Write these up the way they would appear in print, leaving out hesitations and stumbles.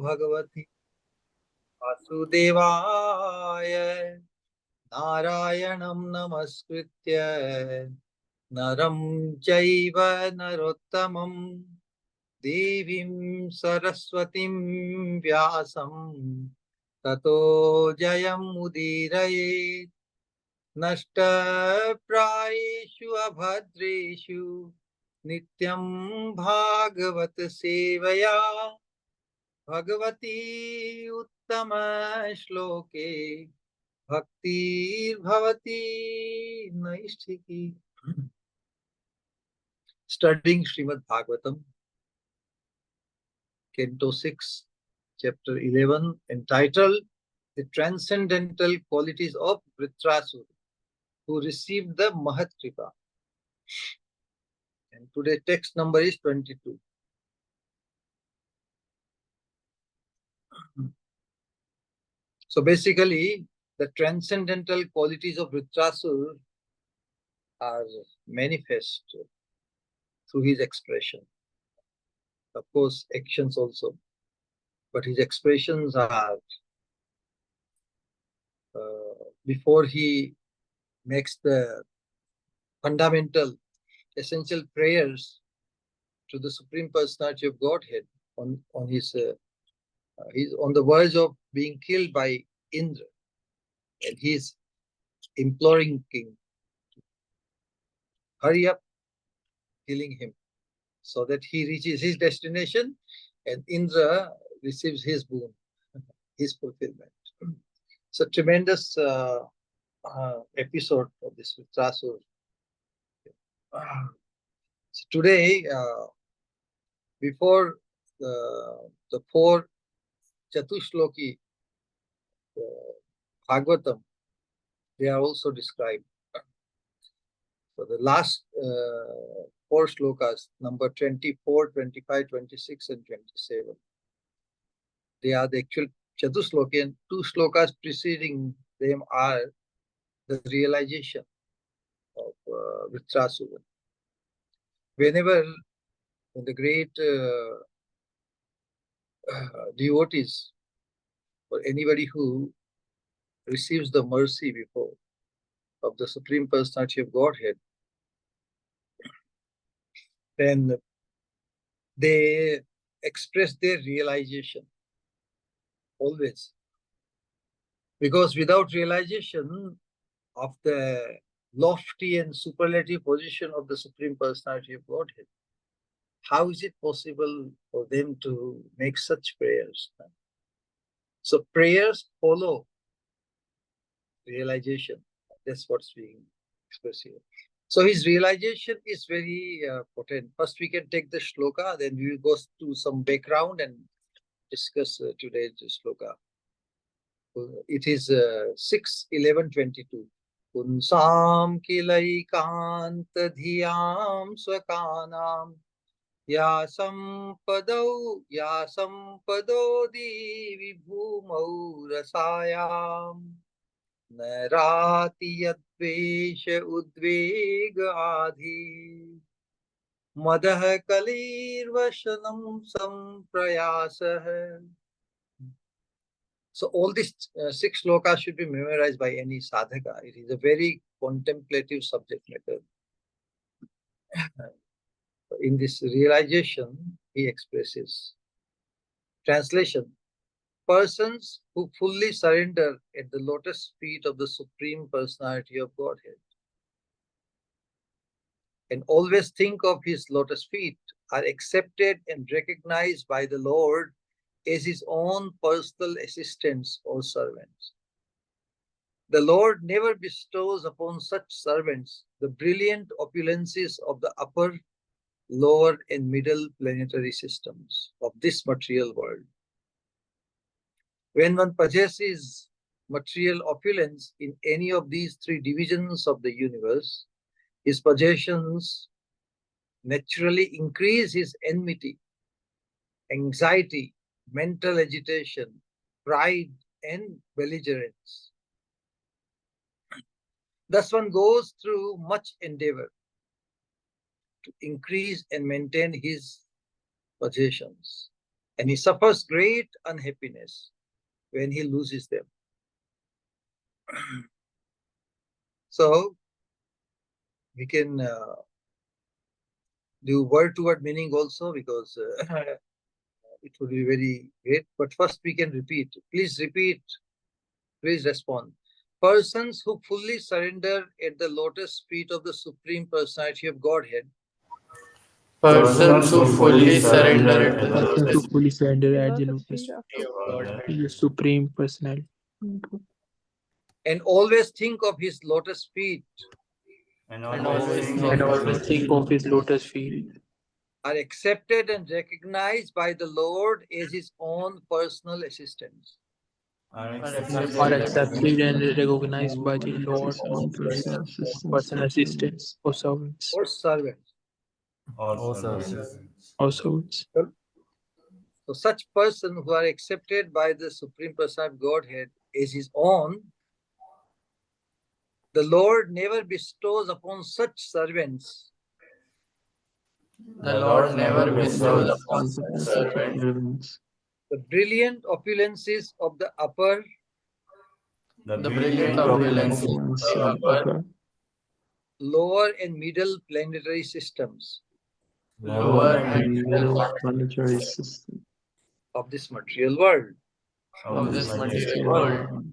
Bhagavati Vasudevaya Narayanam Namaskritya Naram Chaiva Narottamam Devim Saraswatim Vyasam Tato Jayam Udirayet Nashta Prayeshu Abhadreshu Nityam Bhagavat Sevaya Bhagavati Uttama Shloke Bhakti Bhavati Naishtiki. Studying Srimad Bhagavatam, Canto 6, Chapter 11, entitled The Transcendental Qualities of Vṛtrāsura, who received the Mahat Kripa. And today's text number is 22. So basically, the transcendental qualities of Vṛtrāsura are manifest through his expression. Of course, actions also. But his expressions are, before he makes the fundamental, essential prayers to the Supreme Personality of Godhead he's on the verge of being killed by Indra. And he's imploring King to hurry up killing him so that he reaches his destination and Indra receives his boon, his fulfillment. It's a tremendous episode of this Vṛtrāsura. So today, before the four Chatushloki Bhagavatam, they are also described. So the last four shlokas, number 24, 25, 26, and 27, they are the actual Chatushloki, and two shlokas preceding them are the realization of Vṛtrāsura. Whenever the great devotees or anybody who receives the mercy before of the Supreme Personality of Godhead, then they express their realization always. Because without realization of the lofty and superlative position of the Supreme Personality of Godhead, how is it possible for them to make such prayers? So prayers follow realization. That's what's being expressed here. So his realization is very potent. First we can take the shloka, then we will go to some background and discuss today's shloka. It is 6:11:22. Punsam kilaikant dhyam swakanam yasam pado divi bhumau rasayam narati yadvesha udvega adhi madah kalirvasanam samprayasah. So all these 6 shlokas should be memorized by any sadhaka. It is a very contemplative subject matter. In this realization, he expresses. Translation: persons who fully surrender at the lotus feet of the Supreme Personality of Godhead and always think of his lotus feet are accepted and recognized by the Lord as his own personal assistants or servants. The Lord never bestows upon such servants the brilliant opulences of the upper, lower, and middle planetary systems of this material world. When one possesses material opulence in any of these 3 divisions of the universe, his possessions naturally increase his enmity, anxiety, mental agitation, pride, and belligerence. Thus one goes through much endeavor to increase and maintain his possessions. and he suffers great unhappiness when he loses them. So we can do word-to-word meaning also, because it would be very great. But first we can repeat. Please repeat. Please respond. Persons who fully surrender at the lotus feet of the Supreme Personality of Godhead. Persons who fully surrender at the Persons who fully surrender at the lotus lotus feet of feet God of the Supreme Personality And always think of his lotus feet and always think and of always think of his lotus feet are accepted and recognized by the Lord as his own personal assistants. are are accepted and recognized by the Lord own personal personal assistants or servants Or servants. or services. or servants. So such person who are accepted by the Supreme Personality of Godhead as his own, the Lord never bestows upon such servants The Lord never bestows upon such such servants servants the brilliant opulences of the upper, the The brilliant brilliant opulence opulence of of the upper, lower, and middle planetary systems lower, and and middle middle part planetary system of this material world. of of this this material material world. world.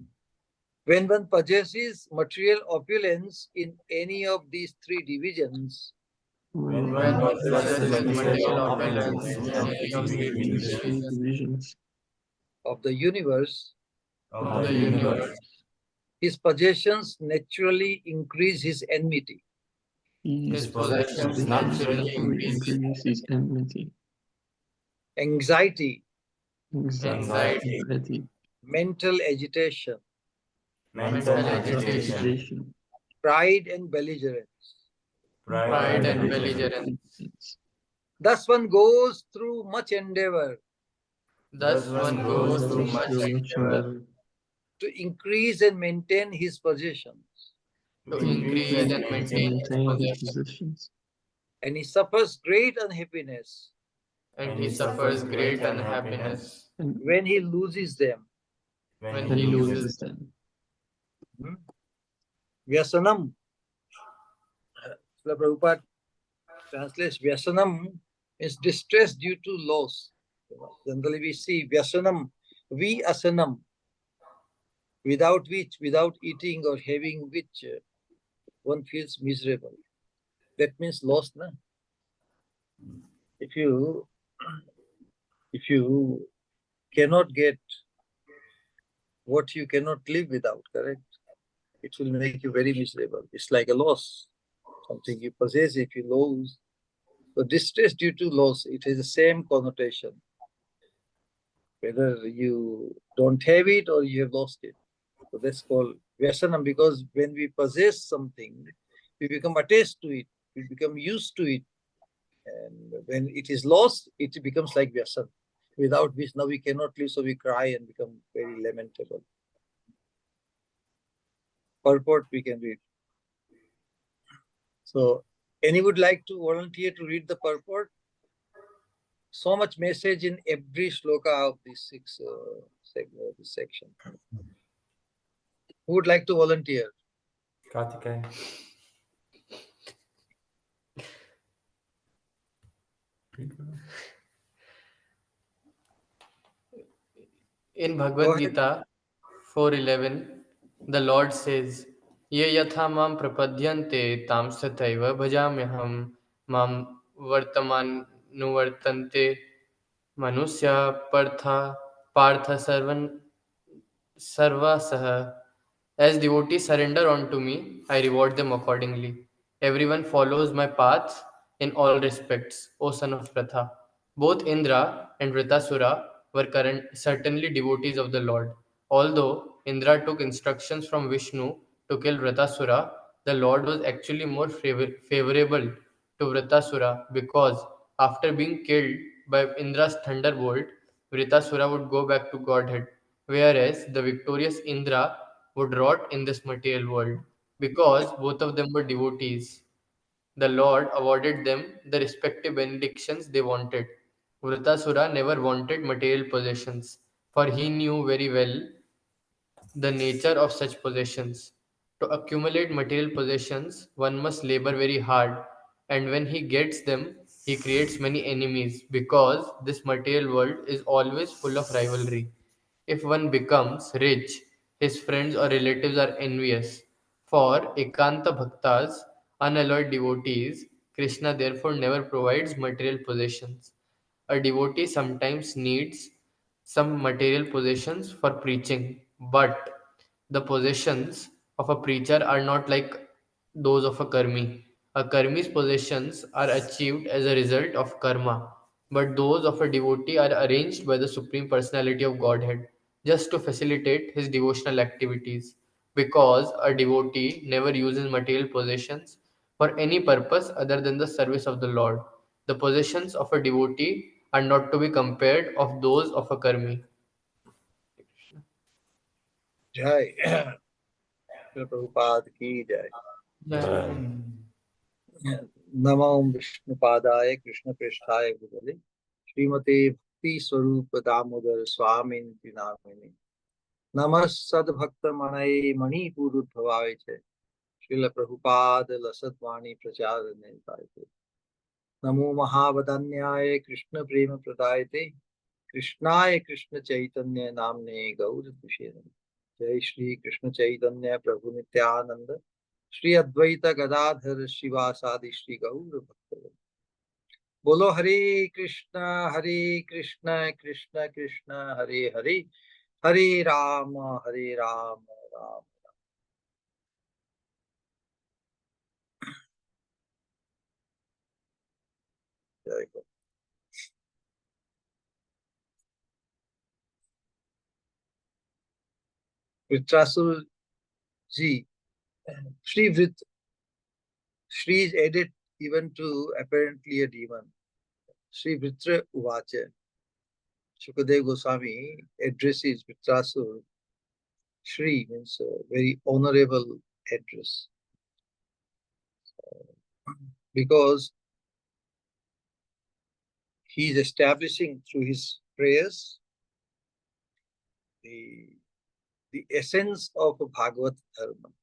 When one possesses material opulence in any of these three divisions, When When one one possesses possesses material material opulence opulence in in any any of of these these these three divisions divisions of the universe, of the universe, his possessions naturally increase his enmity, his his possessions possessions naturally naturally increase increase his enmity, anxiety, anxiety, anxiety, mental agitation, mental mental agitation, agitation, pride, and belligerence. pride, pride, and and belligerence. belligerence. Thus one goes through much endeavor Thus one goes one through goes much through much endeavor endeavor to increase and maintain his possessions, to to increase increase and and and maintain maintain his maintain his possessions, possessions, and he suffers great unhappiness and he suffers great unhappiness and when he loses them. when when he he loses loses them. them. Hmm? Vyasanam. Srila Prabhupada translates Vyasanam is distress due to loss. Generally we see Vyasanam, asanam, without which, without eating or having which, one feels miserable. That means loss, na? If you cannot get what you cannot live without, correct? It will make you very miserable. It's like a loss. Something you possess, if you lose. So distress due to loss, it has the same connotation. Whether you don't have it or you have lost it. So that's called Vyasanam, because when we possess something, we become attached to it, we become used to it. And when it is lost, it becomes like Vyasan, without which now we cannot live, so we cry and become very lamentable. Purport we can read. So, any would like to volunteer to read the purport? So much message in every shloka of this this section. Who would like to volunteer? Karthikeyan. In Go Bhagavad ahead. Gita 4:11, the Lord says, Ye yatha mam prapadyante tam sathaiva bhajamyaham mam vartamanuvartante manusya partha sarvasah. As devotees surrender unto me, I reward them accordingly. Everyone follows my path in all respects, O son of Pratha. Both Indra and Vṛtrāsura were certainly devotees of the Lord. Although Indra took instructions from Vishnu to kill Vṛtrāsura, the Lord was actually more favorable to Vṛtrāsura because after being killed by Indra's thunderbolt, Vṛtrāsura would go back to Godhead, whereas the victorious Indra would rot in this material world. Because both of them were devotees, the Lord awarded them the respective benedictions they wanted. Vṛtrāsura never wanted material possessions, for he knew very well the nature of such possessions. To accumulate material possessions, one must labor very hard, and when he gets them, he creates many enemies because this material world is always full of rivalry. If one becomes rich, his friends or relatives are envious. For Ekanta Bhaktas, unalloyed devotees, Krishna therefore never provides material possessions. A devotee sometimes needs some material possessions for preaching, but the possessions of a preacher are not like those of a karmi. A karmi's possessions are achieved as a result of karma, but those of a devotee are arranged by the Supreme Personality of Godhead just to facilitate his devotional activities. Because a devotee never uses material possessions for any purpose other than the service of the Lord. The possessions of a devotee are not to be compared of those of a karmi. Jai. Srila Prabhupada ki jai. Namo Vishnu Padaya Krishna Prishthaya Bhutale Srimate Bhakti Swarupa Damodar Swami Namini Namas Sadbhakta Manai Mani Purut Bhavai Srila Prabhupada Lasat Pracharane Taite Namo Mahavadanyaya Krishna Prema Pradayate Krishnaya Krishna Chaitanya Namne Gaur Dushenam Jai Shri Krishna Chaitanya Prabhu Nityananda Shri Advaita Gadadhar Shivasadi Shri Gaur Bhakta Bolo Hare Krishna Krishna Krishna Hare Hare Hare Rama Ram Jai Guru. Vṛtrāsura ji, Shri is added even to apparently a demon. Shri Vṛtra Uvacha. Shukadev Goswami addresses Vṛtrāsura. Shri means a very honorable address. Because he is establishing through his prayers the essence of a Bhagavad Dharma.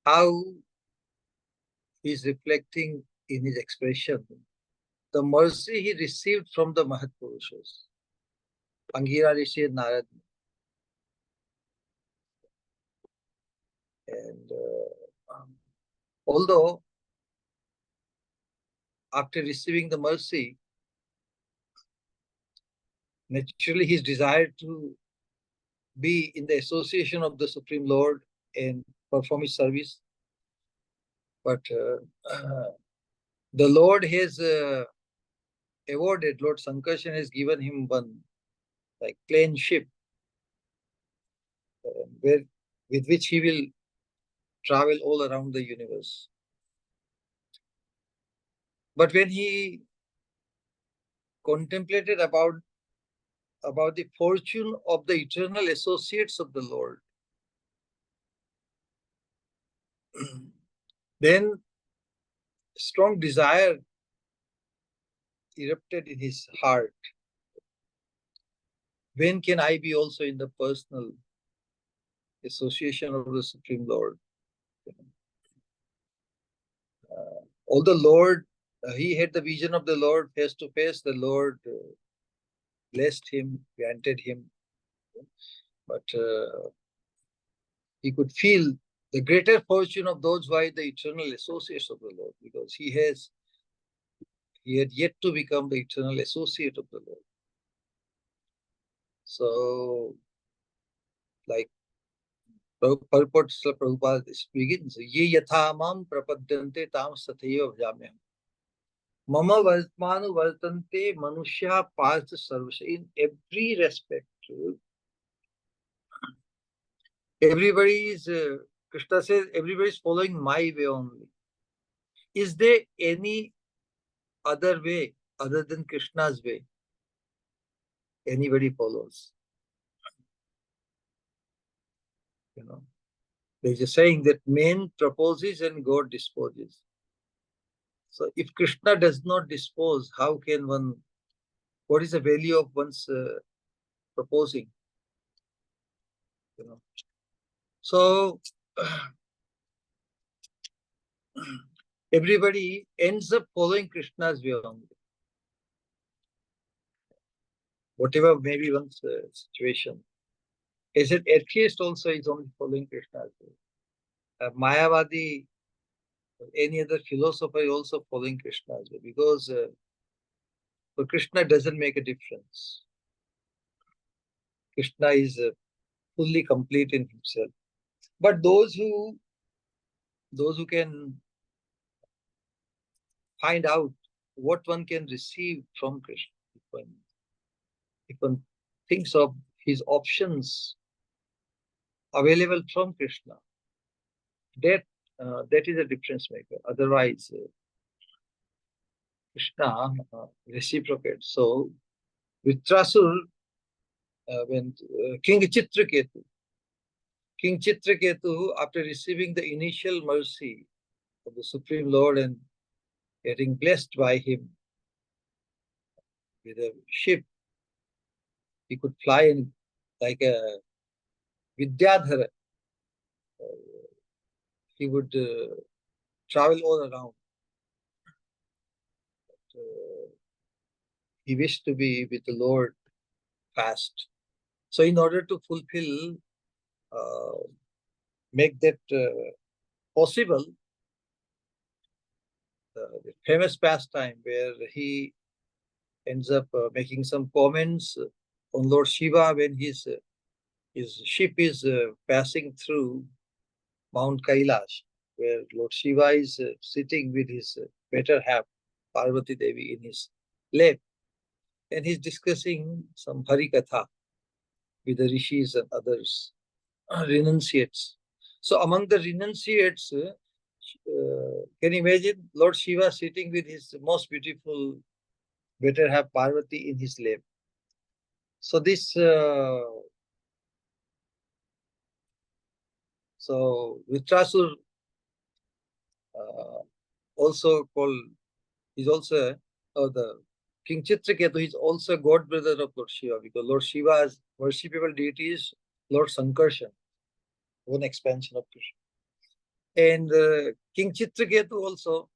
How he is reflecting in his expression the mercy he received from the Mahapurushas, Angira Rishi and Narad. And although after receiving the mercy, naturally his desire to be in the association of the Supreme Lord and perform his service. But the Lord has awarded, Lord Sankarshan has given him one like plane ship with which he will travel all around the universe. But when he contemplated about the fortune of the eternal associates of the Lord, then strong desire erupted in his heart. When can I be also in the personal association of the Supreme Lord? Although Lord, he had the vision of the Lord face to face, the Lord blessed him, granted him, but he could feel the greater fortune of those who are the eternal associates of the Lord, because he had yet to become the eternal associate of the Lord. So, like purport Prabhupada begins, Ye yatha mam prapadyante tam sathaiva bhajamyaham. Mama vartmanu vartante manushya partha sarvasya. In every respect, everybody is, Krishna says, everybody is following my way only. Is there any other way other than Krishna's way? Anybody follows. You know, there's a saying that man proposes and God disposes. So if Krishna does not dispose, how can one, what is the value of one's proposing? You know. So everybody ends up following Krishna's way only. Whatever may be one's situation. As an atheist also is only following Krishna's way. Mayavadi, any other philosopher is also following Krishna's way, because for Krishna doesn't make a difference. Krishna is fully complete in himself. But those who can find out what one can receive from Krishna, if one thinks of his options available from Krishna, that is a difference maker. Otherwise, Krishna reciprocates. So, Vṛtrāsura, when King Chitraketu, after receiving the initial mercy of the Supreme Lord and getting blessed by him with a ship, he could fly in like a Vidyadhara. He would travel all around. But, he wished to be with the Lord fast. So in order to fulfill, make that possible, the famous pastime where he ends up making some comments on Lord Shiva when his ship is passing through Mount Kailash, where Lord Shiva is sitting with his better half, Parvati Devi, in his lap. And he's discussing some Harikatha with the rishis and others, renunciates. So among the renunciates, can you imagine Lord Shiva sitting with his most beautiful better half Parvati in his lap? So this, so Vṛtrāsura also called, he's also the King Chitraketu is also a god brother of Lord Shiva, because Lord Shiva's worshipable deity is Lord Sankarshan, one expansion of Krishna. And King Chitraketu also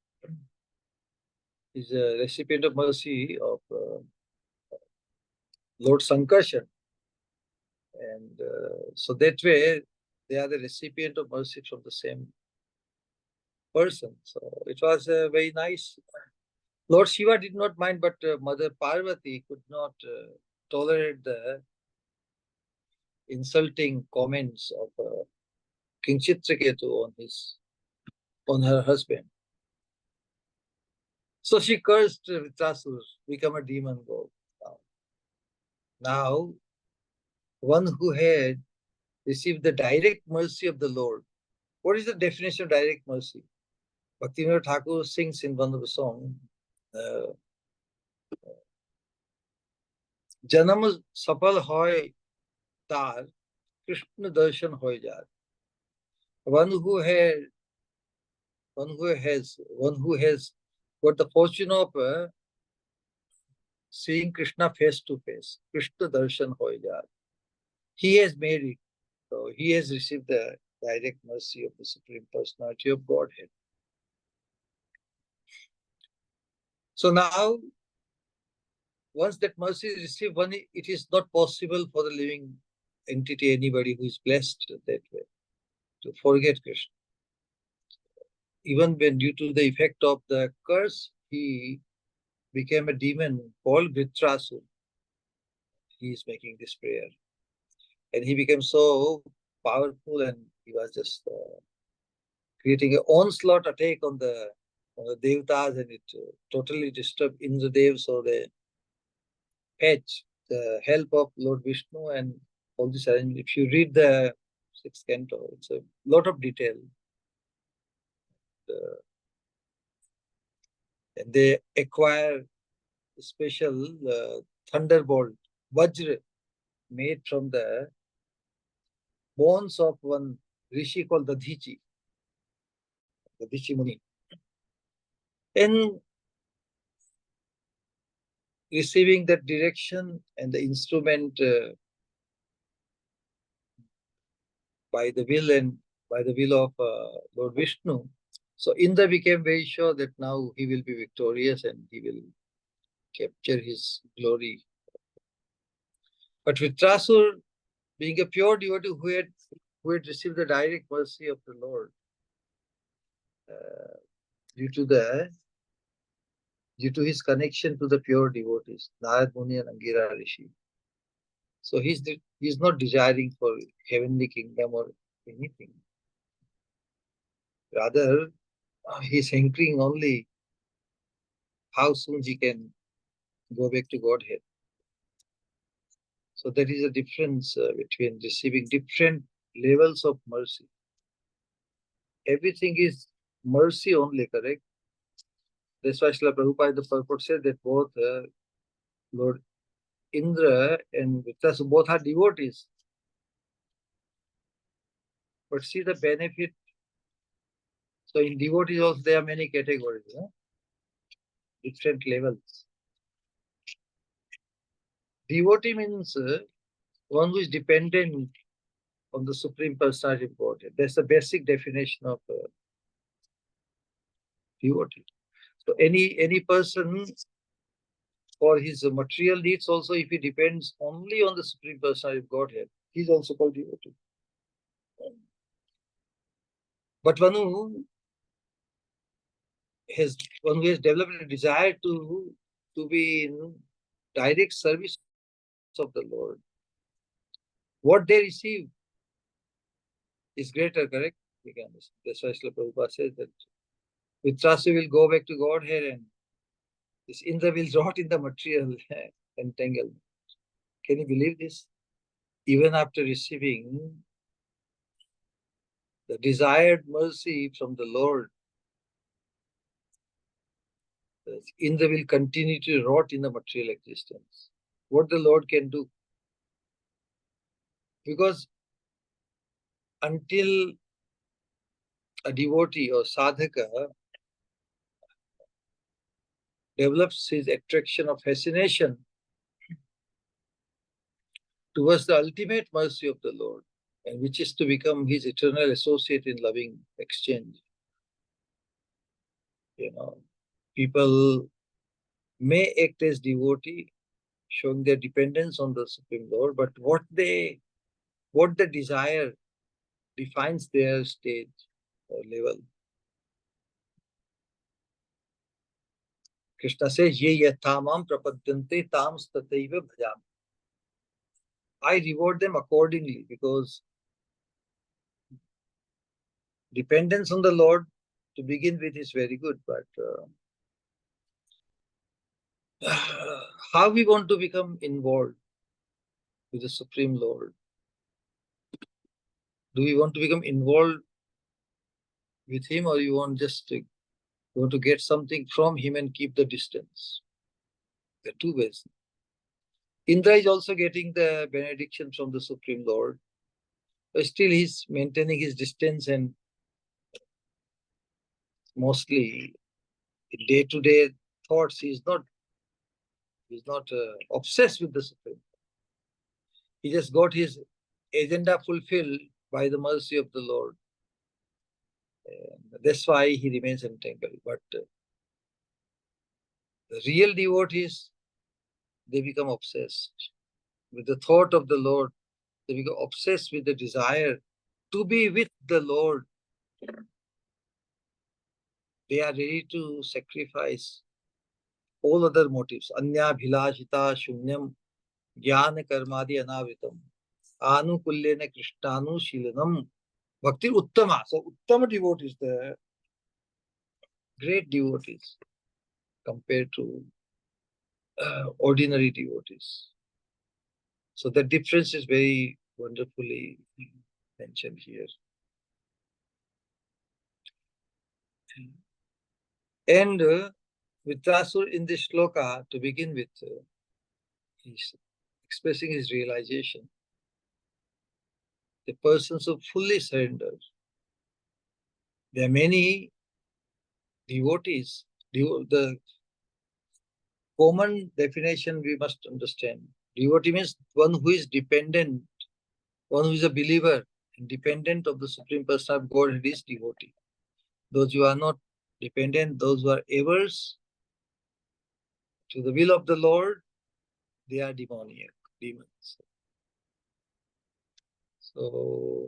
is a recipient of mercy of Lord Sankarshan. And so that way, they are the recipient of mercy from the same person. So it was very nice. Lord Shiva did not mind, but Mother Parvati could not tolerate the insulting comments of King Chitraketu on her husband. So she cursed Vṛtrāsura, become a demon god. Now, one who had received the direct mercy of the Lord. What is the definition of direct mercy? Bhaktivinoda Thakur sings in one of the songs, Janam sapal hoy tar, Krishna darshan hoy jar. One who has got the fortune of seeing Krishna face to face, Krishna darshan hoy jar. He has made it. So he has received the direct mercy of the Supreme Personality of Godhead. So now, once that mercy is received, it is not possible for the living entity, anybody who is blessed that way, to forget Krishna. Even when due to the effect of the curse, he became a demon called Vṛtrāsura. He is making this prayer. And he became so powerful, and he was just creating an onslaught attack on the Devatas, and it totally disturbed Indradev. So they fetch the help of Lord Vishnu and all this arrangement. If you read the 6th canto, it's a lot of detail. And they acquire a special thunderbolt, Vajra, made from the bones of one rishi called Dadhichi Muni. And receiving that direction and the instrument by the will of Lord Vishnu. So Indra became very sure that now he will be victorious and he will capture his glory. But Vṛtrāsura, being a pure devotee who had received the direct mercy of the Lord, due to his connection to the pure devotees, Narad Muni and Angira Rishi. So he's not desiring for heavenly kingdom or anything. Rather, he's hankering only how soon he can go back to Godhead. So there is a difference between receiving different levels of mercy. Everything is mercy only, correct? That's why Srila Prabhupada the purport said that both Lord Indra and Vṛtrāsura both are devotees. But see the benefit. So in devotees also there are many categories, different levels. Devotee means one who is dependent on the Supreme Personality of Godhead. That's the basic definition of devotee. So any person for his material needs also, if he depends only on the Supreme Personality of Godhead, he's also called devotee. But one who has developed a desire to be in direct service of the Lord, what they receive is greater, correct? We can understand. That's why Srila Prabhupada says that Vṛtrāsura will go back to Godhead and this Indra will rot in the material entanglement. Can you believe this? Even after receiving the desired mercy from the Lord, Indra will continue to rot in the material existence. What the Lord can do? Because until a devotee or sadhaka develops his attraction of fascination towards the ultimate mercy of the Lord, and which is to become his eternal associate in loving exchange. People may act as devotee, showing their dependence on the Supreme Lord, but what they desire defines their stage or level. Krishna says, Ye yathamam prapadyante tams tataiva bhajam. I reward them accordingly, because dependence on the Lord to begin with is very good, but how we want to become involved with the Supreme Lord? Do we want to become involved with him, or you want to get something from him and keep the distance? There are two ways. Indra is also getting the benediction from the Supreme Lord, but still he's maintaining his distance, and mostly in day-to-day thoughts he's not obsessed with the Supreme. He just got his agenda fulfilled by the mercy of the Lord. And that's why he remains entangled. But the real devotees, they become obsessed with the thought of the Lord. They become obsessed with the desire to be with the Lord. They are ready to sacrifice all other motives. Anya bhilashita shunyam jnana karmadi anavritam anukulyena krishnanu shilanam bhakti uttama. So uttama devotees, the great devotees compared to ordinary devotees. So the difference is very wonderfully mentioned here. And Vṛtrāsura in this shloka, to begin with, he's expressing his realization. The persons who fully surrender. There are many devotees The common definition we must understand. Devotee means one who is dependent, one who is a believer, independent of the Supreme Person of Godhead is devotee. Those who are not dependent, those who are averse to the will of the Lord, they are demoniac, demons. So,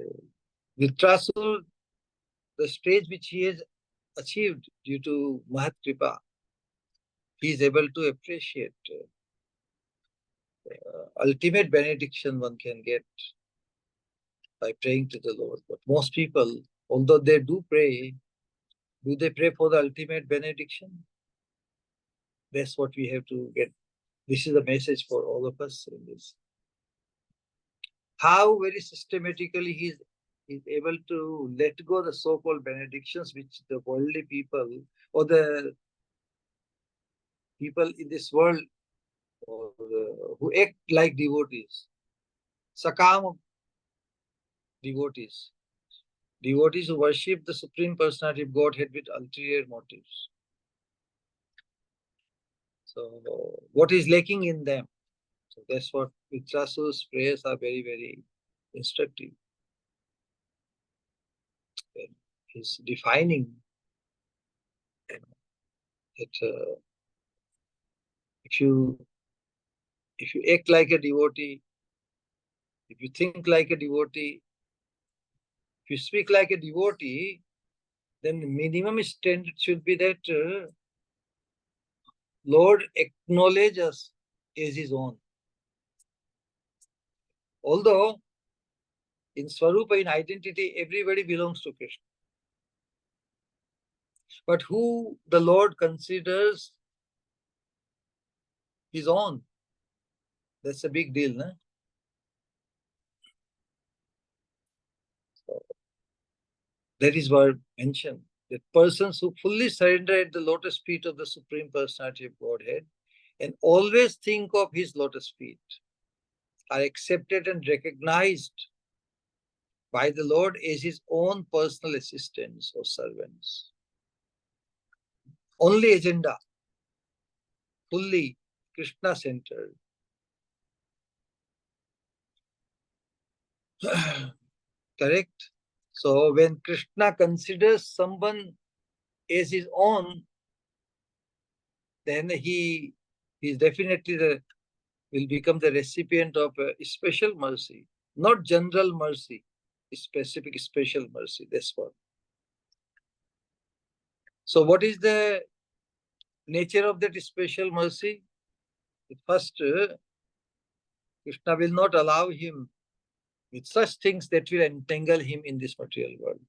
Vṛtrāsura, the stage which he has achieved due to Mahat Kripa, he is able to appreciate ultimate benediction one can get by praying to the Lord. But most people, although they do pray, do they pray for the ultimate benediction? That's what we have to get. This is the message for all of us in this. How very systematically he is able to let go the so-called benedictions which the worldly people or the people in this world or who act like devotees, sakam devotees, devotees who worship the Supreme Personality of Godhead with ulterior motives. So what is lacking in them? So that's what Vṛtrāsura's prayers are very, very instructive. He's defining that if you act like a devotee, if you think like a devotee, if you speak like a devotee, then the minimum standard should be that Lord acknowledge us as his own. Although in Swarupa, in identity, everybody belongs to Krishna. But who the Lord considers his own, that's a big deal, no? So that is what mentioned. That persons who fully surrender at the lotus feet of the Supreme Personality of Godhead and always think of his lotus feet are accepted and recognized by the Lord as his own personal assistants or servants. Only agenda, fully Krishna-centered. Correct? So when Krishna considers someone as his own, then he is definitely will become the recipient of a special mercy, not general mercy, specific special mercy. That's what. So what is the nature of that special mercy? First, Krishna will not allow him with such things that will entangle him in this material world.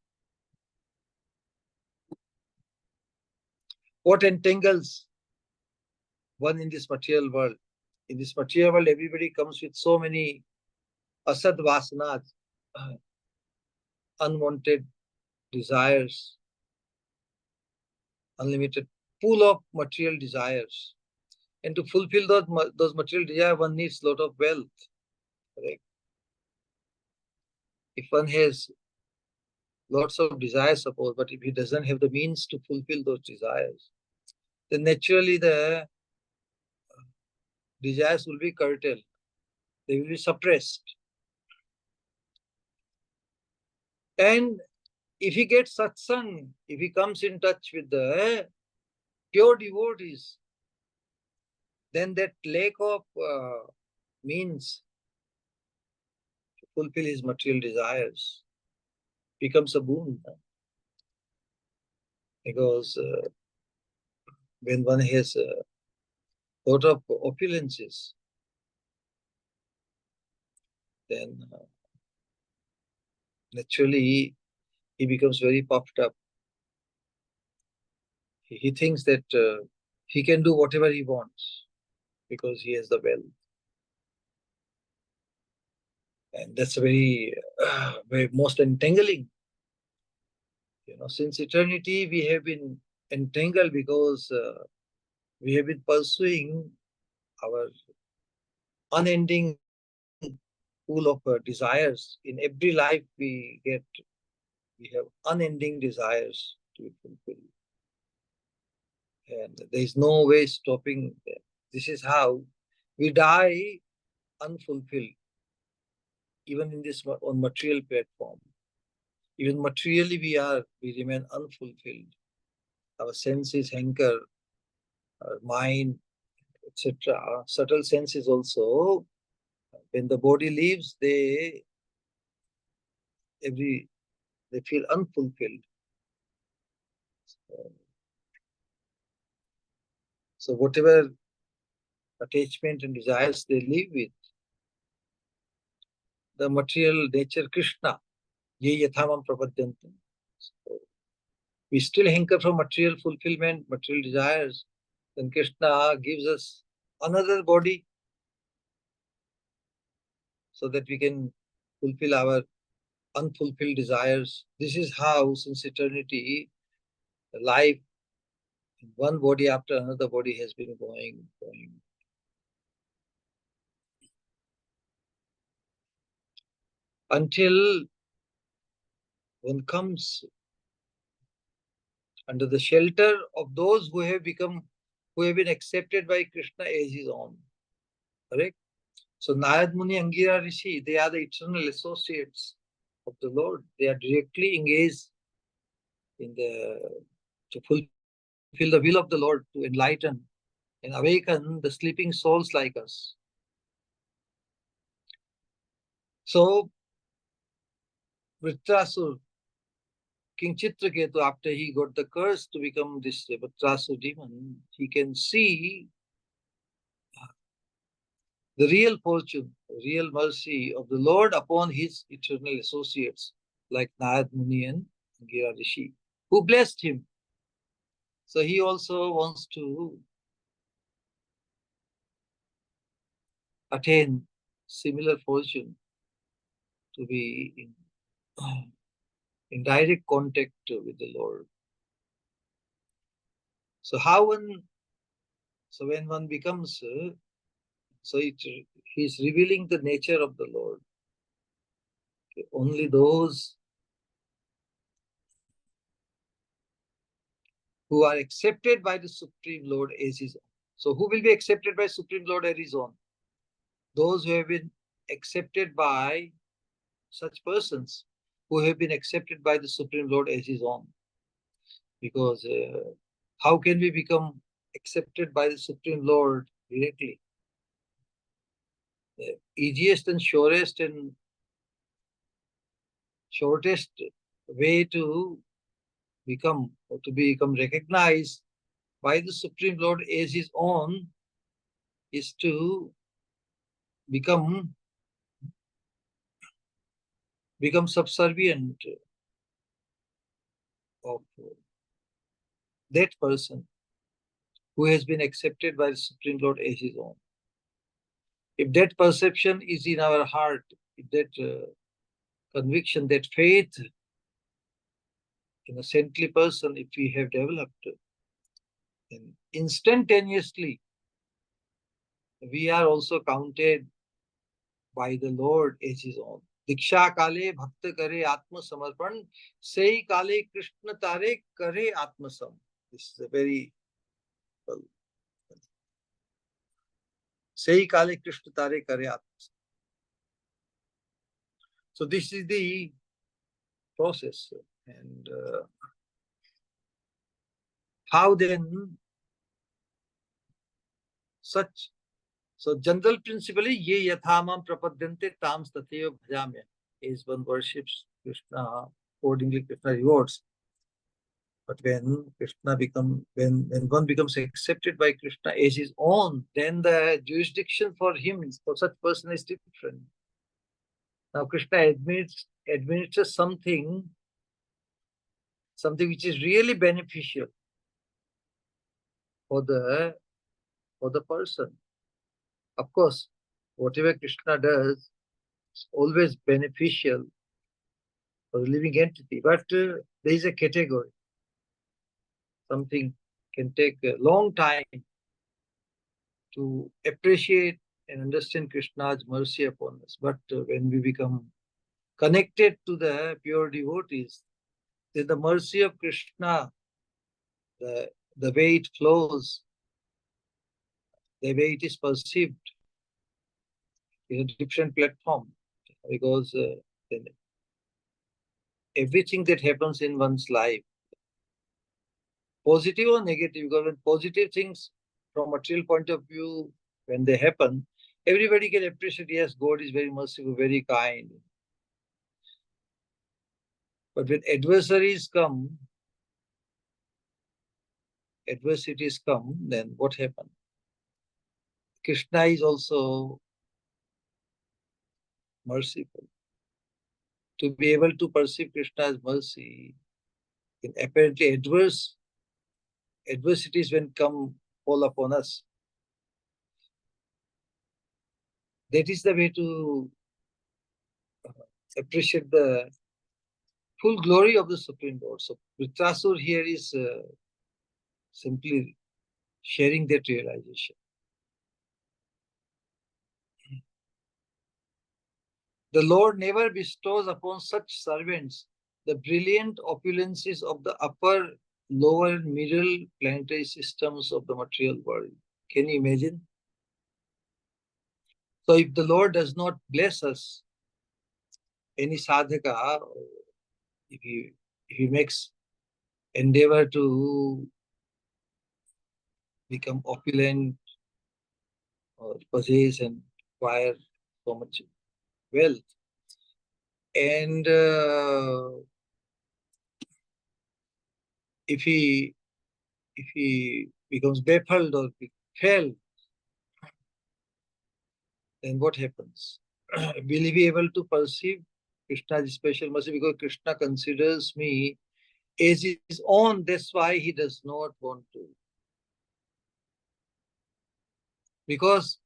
What entangles one in this material world? In this material world, everybody comes with so many asad vasanas, unwanted desires, unlimited pool of material desires. And to fulfill those material desires, one needs a lot of wealth. Correct? If one has lots of desires, suppose, but if he doesn't have the means to fulfill those desires, then naturally the desires will be curtailed. They will be suppressed. And if he gets satsang, if he comes in touch with the pure devotees, then that lack of means to fulfill his material desires becomes a boon. Because when one has a lot of opulences, then naturally he becomes very puffed up. He thinks that he can do whatever he wants because he has the wealth. And that's very most entangling. You know, since eternity we have been entangled because we have been pursuing our unending pool of desires. In every life we have unending desires to be fulfilled. And there is no way stopping them. This is how we die unfulfilled, even in this on material platform. Even materially we remain unfulfilled. Our senses hanker, our mind, etc. Subtle senses also, when the body leaves, they feel unfulfilled. So whatever attachment and desires they live with, the material nature Krishna, ye yathamam prapadyantam. So we still hanker for material fulfillment, material desires. Then Krishna gives us another body so that we can fulfill our unfulfilled desires. This is how, since eternity, life in one body after another body has been going. Until one comes under the shelter of those who have been accepted by Krishna as his own. Correct? So Narad Muni, Angira Rishi, they are the eternal associates of the Lord. They are directly engaged to fulfill the will of the Lord, to enlighten and awaken the sleeping souls like us. So Vṛtrāsura, King Chitraketu, after he got the curse to become this Vṛtrāsura demon, he can see the real fortune, real mercy of the Lord upon his eternal associates like Narad Muni and Angira Rishi, who blessed him. So he also wants to attain similar fortune, to be in direct contact with the Lord. So when one becomes, he's revealing the nature of the Lord. Only those who are accepted by the Supreme Lord as his own. So who will be accepted by Supreme Lord as his own? Those who have been accepted by such persons who have been accepted by the Supreme Lord as his own. Because how can we become accepted by the Supreme Lord directly? The easiest and shortest way to become recognized by the Supreme Lord as his own is to become subservient of that person who has been accepted by the Supreme Lord as his own. If that perception is in our heart, if that conviction, that faith in a saintly person, if we have developed, then instantaneously we are also counted by the Lord as his own. Diksha kale bhakta kare atma samarpan, sei kale Krishna tare kare atma sam. This is a very well, sei kale Krishna tare kare atma sam. So this is the process. And how then so general principle is ye yathamam prapadyante tam tatheva bhajamya. As one worships Krishna, accordingly Krishna rewards. But when one becomes accepted by Krishna as his own, then the jurisdiction for him, for such person, is different. Now Krishna administers something which is really beneficial for the person. Of course, whatever Krishna does is always beneficial for a living entity, but there is a category. Something can take a long time to appreciate and understand Krishna's mercy upon us. But when we become connected to the pure devotees, then the mercy of Krishna, the the way it flows, the way it is perceived is a different platform, because everything that happens in one's life, positive or negative, because when positive things from material point of view, when they happen, everybody can appreciate, yes, God is very merciful, very kind. But when adversities come, then what happens? Krishna is also merciful. To be able to perceive Krishna's mercy in apparently adversities when fall upon us, that is the way to appreciate the full glory of the Supreme Lord. So Vṛtrāsura here is simply sharing that realization. The Lord never bestows upon such servants the brilliant opulences of the upper, lower, middle planetary systems of the material world. Can you imagine? So if the Lord does not bless us, any sadhaka, if he makes endeavor to become opulent or possess and acquire so much wealth, and if he becomes baffled or failed, then what happens? Will he be able to perceive Krishna's special mercy? Because Krishna considers me as his own, that's why he does not want to. Because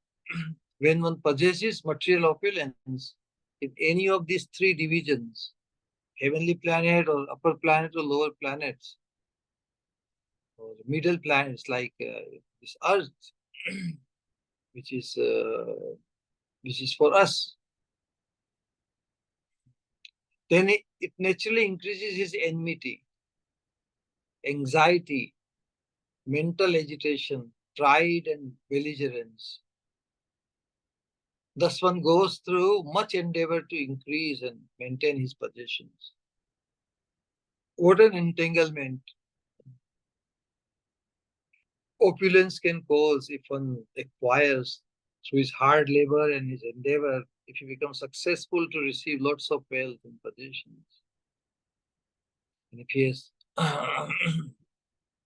when one possesses material opulence in any of these three divisions, heavenly planet or upper planet or lower planets, or middle planets like this earth, which is for us, then it naturally increases his enmity, anxiety, mental agitation, pride and belligerence. Thus one goes through much endeavor to increase and maintain his possessions. What an entanglement opulence can cause if one acquires through his hard labor and his endeavor, if he becomes successful to receive lots of wealth and possessions. And if he has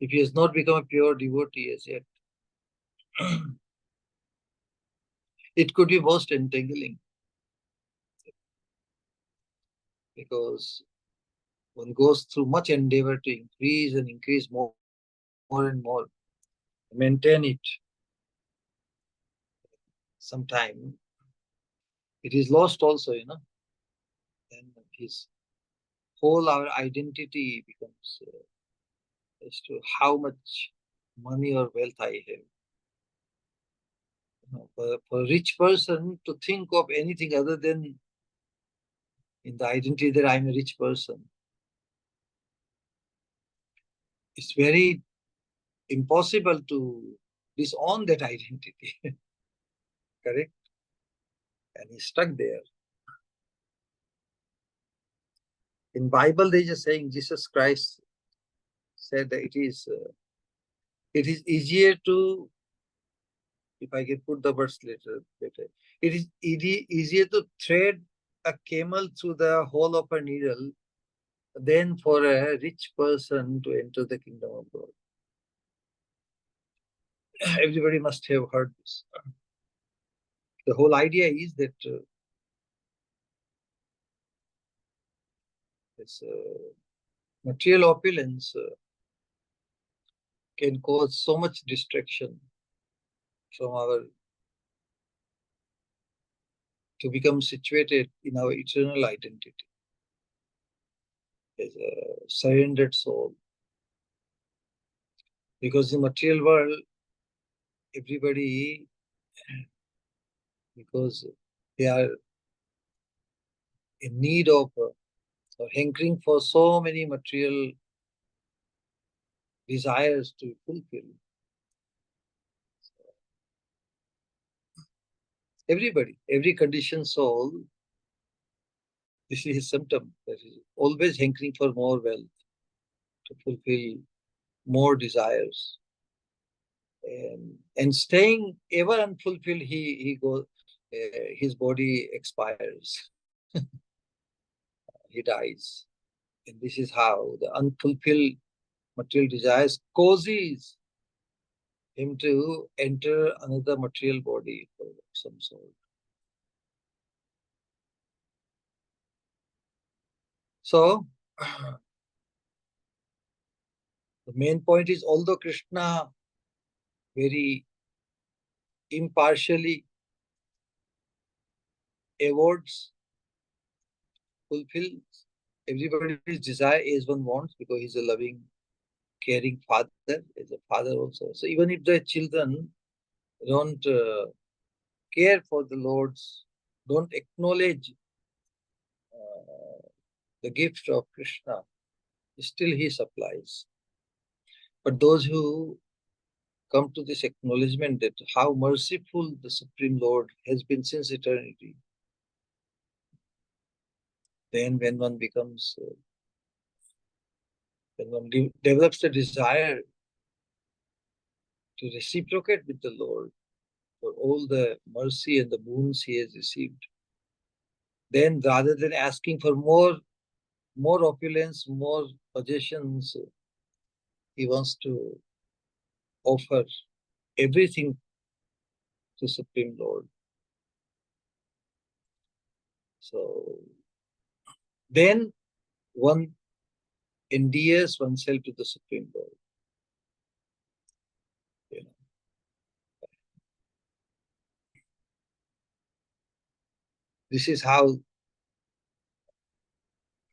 if he has not become a pure devotee as yet, it could be most entangling, because one goes through much endeavor to increase and increase more and more, maintain it. Sometime it is lost also, and his whole our identity becomes as to how much money or wealth I have. For a rich person to think of anything other than in the identity that I'm a rich person, it's very impossible to disown that identity. Correct? And he's stuck there. In Bible, there's a saying, Jesus Christ said that it is easier to, if I can put the words later better, it is easier to thread a camel through the hole of a needle than for a rich person to enter the kingdom of God. Everybody must have heard this. The whole idea is that this material opulence can cause so much distraction from our to become situated in our eternal identity as a surrendered soul. Because in the material world, everybody, because they are in need of or hankering for so many material desires to fulfill. Everybody, every conditioned soul, this is a symptom that is always hankering for more wealth, to fulfill more desires. And staying ever unfulfilled, he goes, his body expires. He dies. And this is how the unfulfilled material desires causes him to enter another material body of some sort. So, the main point is, although Krishna very impartially awards, fulfills everybody's desire as one wants, because he's a loving, caring father, is a father also. So even if the children don't care for the Lord's, don't acknowledge the gift of Krishna, still he supplies. But those who come to this acknowledgement that how merciful the Supreme Lord has been since eternity, then when one becomes, when one develops the desire to reciprocate with the Lord for all the mercy and the boons he has received, then rather than asking for more opulence, more possessions, he wants to offer everything to Supreme Lord. So then one endears oneself to the Supreme Lord. You know. This is how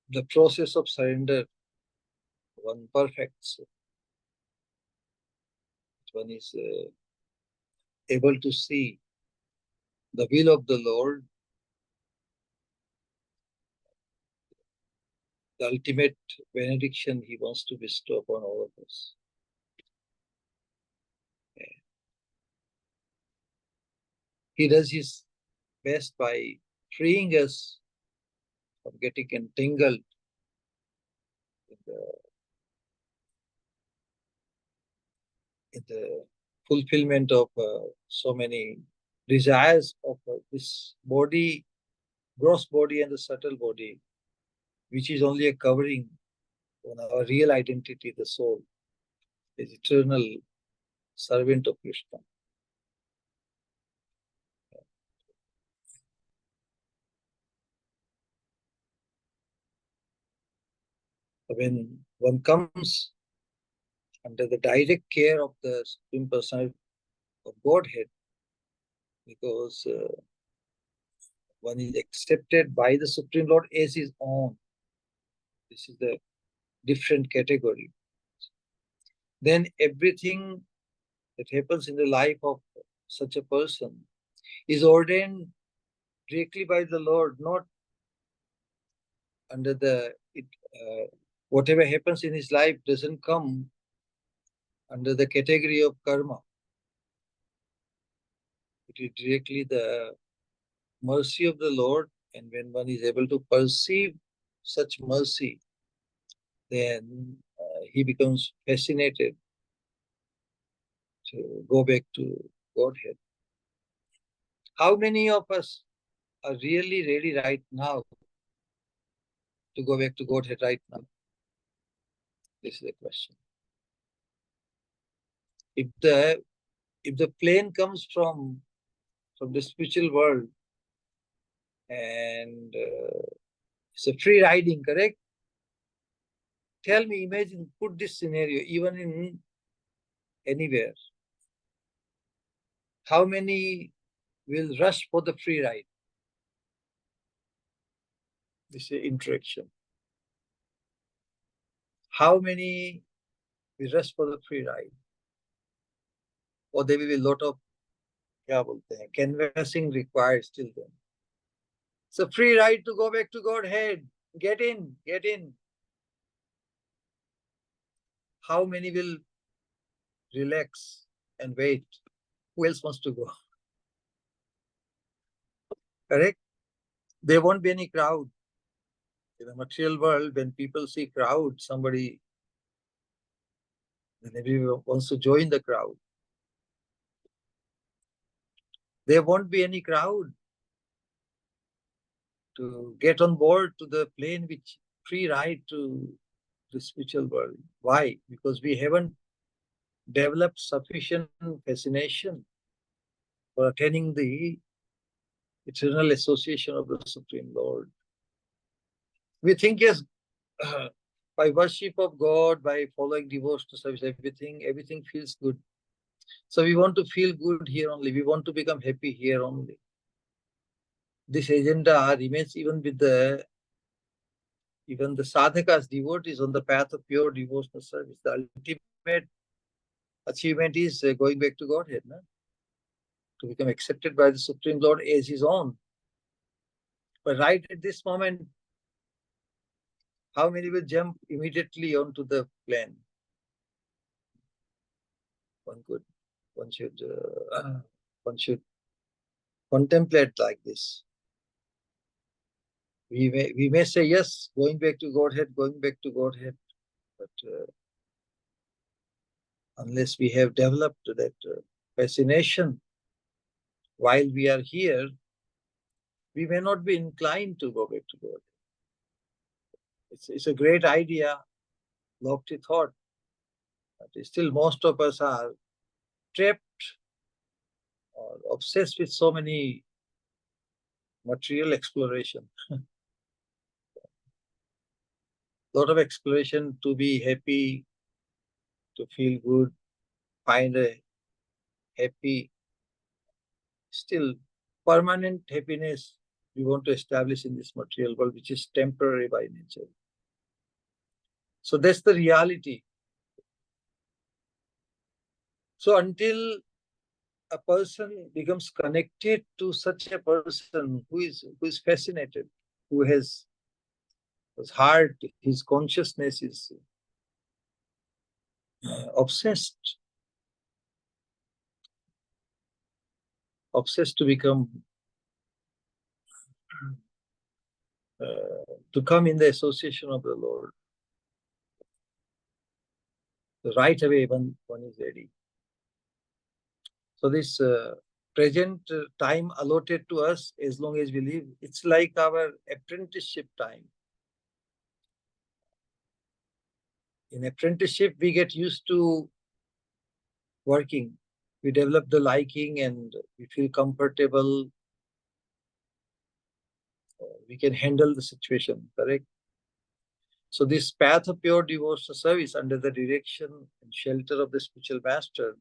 the process of surrender one perfects. One is able to see the will of the Lord, the ultimate benediction he wants to bestow upon all of us. He does his best by freeing us from getting entangled in the fulfillment of so many desires of this body, gross body and the subtle body, which is only a covering on our real identity, the soul, is eternal servant of Krishna. When one comes under the direct care of the Supreme Personality of Godhead, because one is accepted by the Supreme Lord as his own. This is the different category. Then everything that happens in the life of such a person is ordained directly by the Lord, not under the, whatever happens in his life doesn't come under the category of karma. It is directly the mercy of the Lord, and when one is able to perceive such mercy, then he becomes fascinated to go back to Godhead. How many of us are really ready right now to go back to Godhead right now? This is the question. If the plane comes from the spiritual world and it's a free riding, correct? Tell me, imagine, put this scenario even in anywhere. How many will rush for the free ride? This is interaction. How many will rush for the free ride? Or there will be a lot of canvassing required still then. It's a free ride to go back to Godhead. Get in, get in. how many will relax and wait? Who else wants to go? Correct? There won't be any crowd. In the material world, when people see crowd, somebody, then everyone wants to join the crowd. There won't be any crowd to get on board to the plane which free ride to the spiritual world. Why? Because we haven't developed sufficient fascination for attaining the eternal association of the Supreme Lord. We think, yes, by worship of God, by following devotional service, everything feels good. So we want to feel good here only. We want to become happy here only. This agenda remains even the sadhaka's devotees on the path of pure devotional service. The ultimate achievement is going back to Godhead, no? To become accepted by the Supreme Lord as his own. But right at this moment, how many will jump immediately onto the plane? One should contemplate like this. We may say, yes, going back to Godhead, but unless we have developed that fascination while we are here, we may not be inclined to go back to Godhead. It's a great idea, lofty thought, but still most of us are trapped or obsessed with so many material exploration. Lot of exploration to be happy, to feel good, find a happy, still permanent happiness we want to establish in this material world, which is temporary by nature. So that's the reality. So until a person becomes connected to such a person who is fascinated, who has his heart, his consciousness is obsessed to become, to come in the association of the Lord. Right away, one is ready. So this present time allotted to us, as long as we live, it's like our apprenticeship time. In apprenticeship, we get used to working. We develop the liking and we feel comfortable. We can handle the situation, correct? So this path of pure devotional service under the direction and shelter of the spiritual master,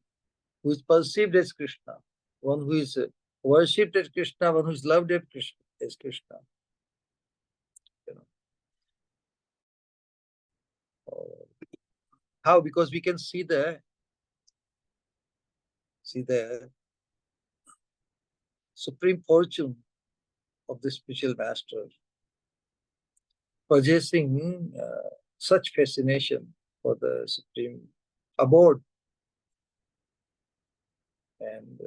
who is perceived as Krishna, one who is worshipped as Krishna, one who is loved as Krishna. You know. How? Because we can see the supreme fortune of the spiritual master, possessing such fascination for the supreme abode. And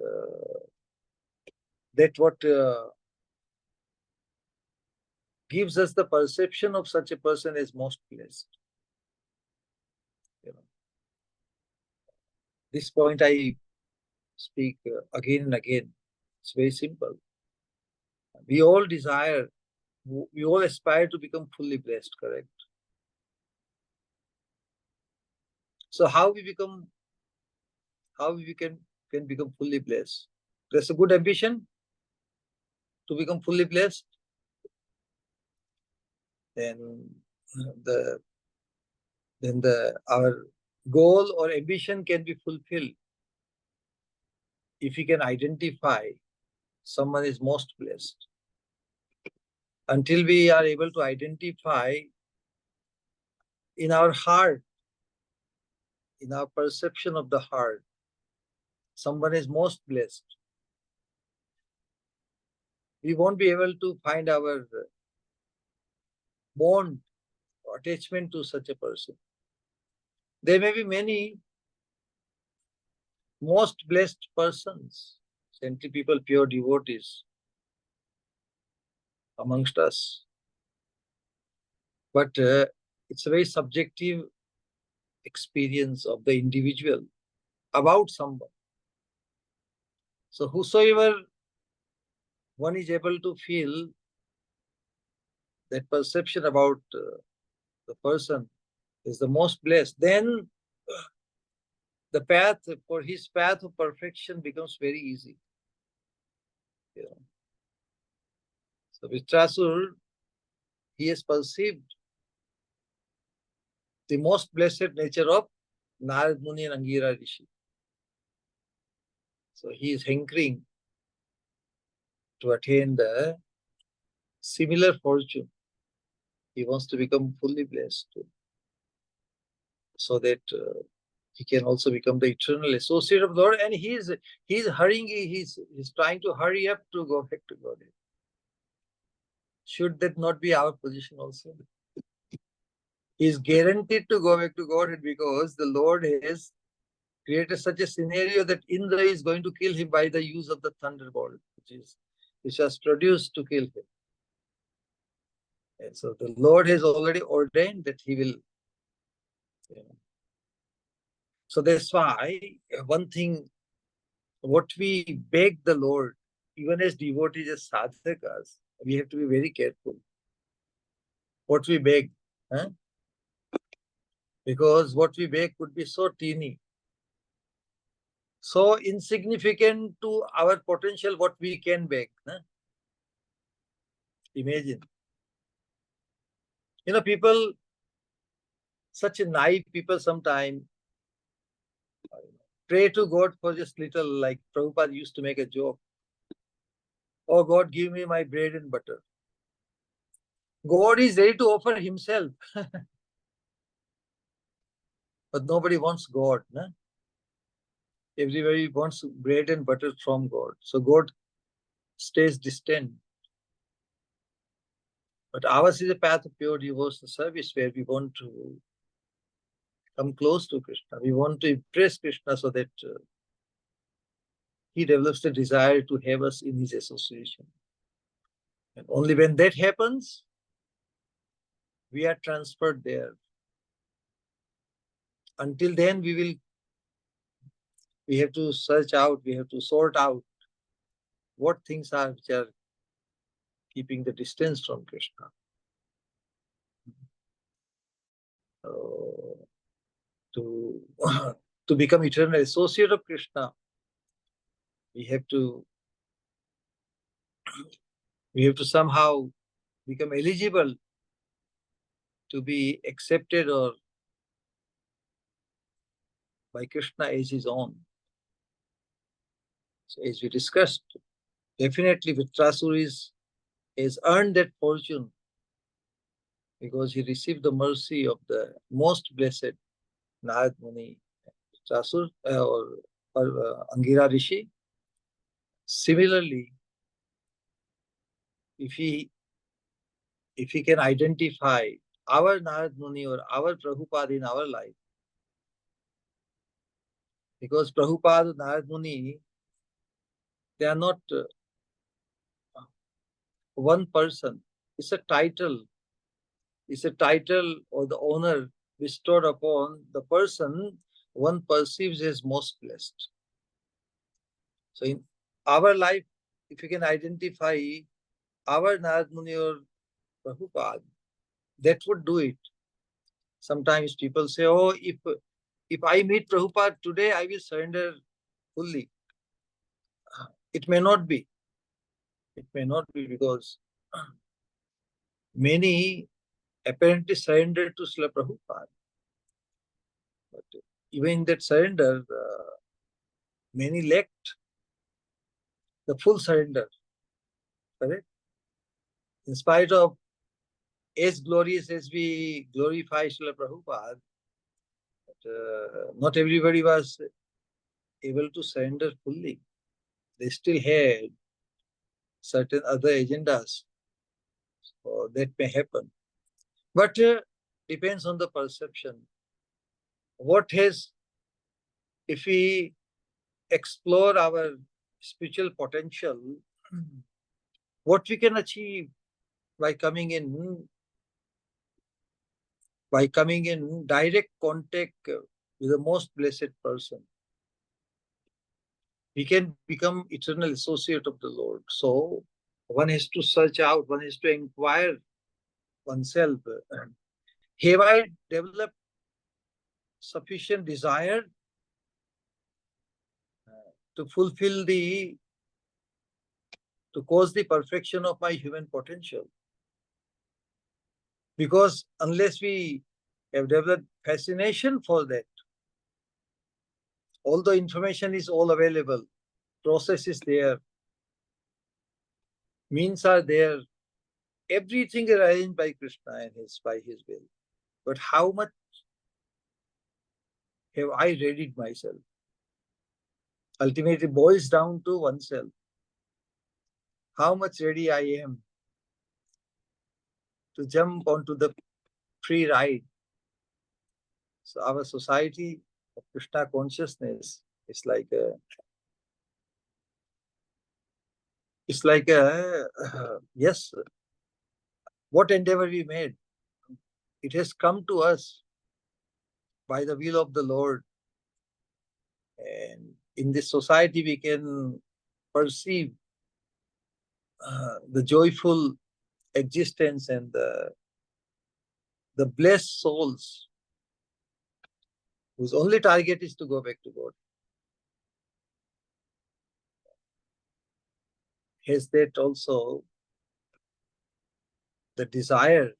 that what gives us the perception of such a person as most blessed. You know. This point I speak again and again. It's very simple. We all desire, we all aspire to become fully blessed, correct? So how we can become fully blessed? There's a good ambition to become fully blessed. Then our goal or ambition can be fulfilled if we can identify someone is most blessed. Until we are able to identify in our heart, in our perception of the heart, someone is most blessed, we won't be able to find our bond or attachment to such a person. There may be many most blessed persons, saintly people, pure devotees amongst us. But it's a very subjective experience of the individual about someone. So whosoever one is able to feel that perception about the person is the most blessed, then the path, for his path of perfection becomes very easy. You know. So Vṛtrāsura, he has perceived the most blessed nature of Narad Muni and Angira Rishi. So he is hankering to attain the similar fortune. He wants to become fully blessed so that he can also become the eternal associate of the Lord. And he's hurrying, he's trying to hurry up to go back to God. Should that not be our position also? He is guaranteed to go back to Godhead because the Lord has created such a scenario that Indra is going to kill him by the use of the thunderbolt, which was produced to kill him. And so the Lord has already ordained that he will. So that's why one thing, what we beg the Lord, even as devotees, as sadhakas, we have to be very careful. What we beg, huh? Because what we beg could be so teeny, so insignificant to our potential, what we can beg. Huh? Imagine. You know, people, such naive people sometimes pray to God for just little, like Prabhupada used to make a joke. Oh God, give me my bread and butter. God is ready to offer himself. But nobody wants God. No? Everybody wants bread and butter from God. So God stays distant. But ours is a path of pure devotional service where we want to come close to Krishna. We want to impress Krishna so that he develops the desire to have us in his association. And only when that happens, we are transferred there. Until then, we have to search out, we have to sort out what things are which are keeping the distance from Krishna. To become eternal associate of Krishna, we have to somehow become eligible to be accepted or by Krishna as his own. So as we discussed, definitely Vṛtrāsura has earned that fortune because he received the mercy of the most blessed Narad Muni, Vṛtrāsura or Angira Rishi. Similarly, if he can identify our Narad Muni or our Prabhupada in our life, because Prabhupada and Narad Muni, they are not one person. It's a title. It's a title or the honor bestowed upon the person one perceives as most blessed. So in our life, if you can identify our Narad Muni or Prabhupada, that would do it. Sometimes people say, oh, if I meet Prabhupada today, I will surrender fully. It may not be. It may not be because many apparently surrendered to Srila Prabhupada. But even in that surrender, many lacked the full surrender. Correct? In spite of as glorious as we glorify Srila Prabhupada, but, not everybody was able to surrender fully. They still had certain other agendas. So that may happen. But depends on the perception. if we explore our spiritual potential, what we can achieve by coming in direct contact with the most blessed person. We can become eternal associate of the Lord. So one has to search out, one has to inquire oneself. Have I developed sufficient desire to cause the perfection of my human potential? Because unless we have developed fascination for that, although information is all available, process is there, means are there, everything arranged by Krishna and by his will. But how much have I readied myself? Ultimately boils down to oneself. How much ready I am to jump onto the free ride. So our society of Krishna consciousness is like yes, what endeavor we made, it has come to us by the will of the Lord. And in this society, we can perceive the joyful existence and the blessed souls whose only target is to go back to God. Has that also the desire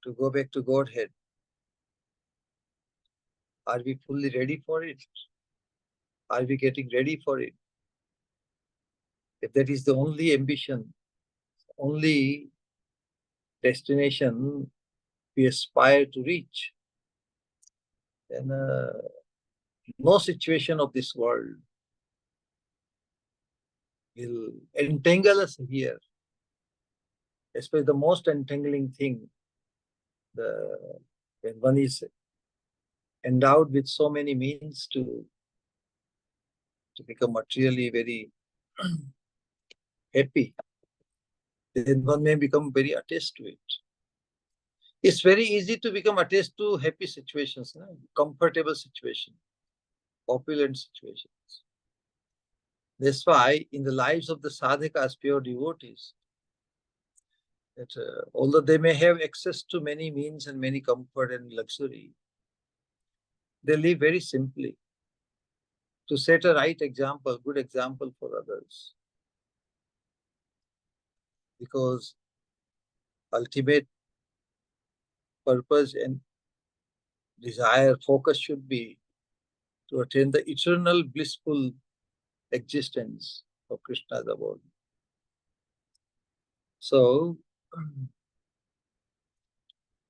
to go back to Godhead? Are we fully ready for it? Are we getting ready for it? If that is the only ambition, only destination we aspire to reach, then no situation of this world will entangle us here. Especially the most entangling thing, when one is endowed with so many means to become materially very happy, then one may become very attached to it. It's very easy to become attached to happy situations, comfortable situations, opulent situations. That's why in the lives of the sadhakas, pure devotees, that although they may have access to many means and many comfort and luxury, they live very simply to set a right example, good example for others. Because ultimate purpose and desire, focus should be to attain the eternal blissful existence of Krishna the Lord. So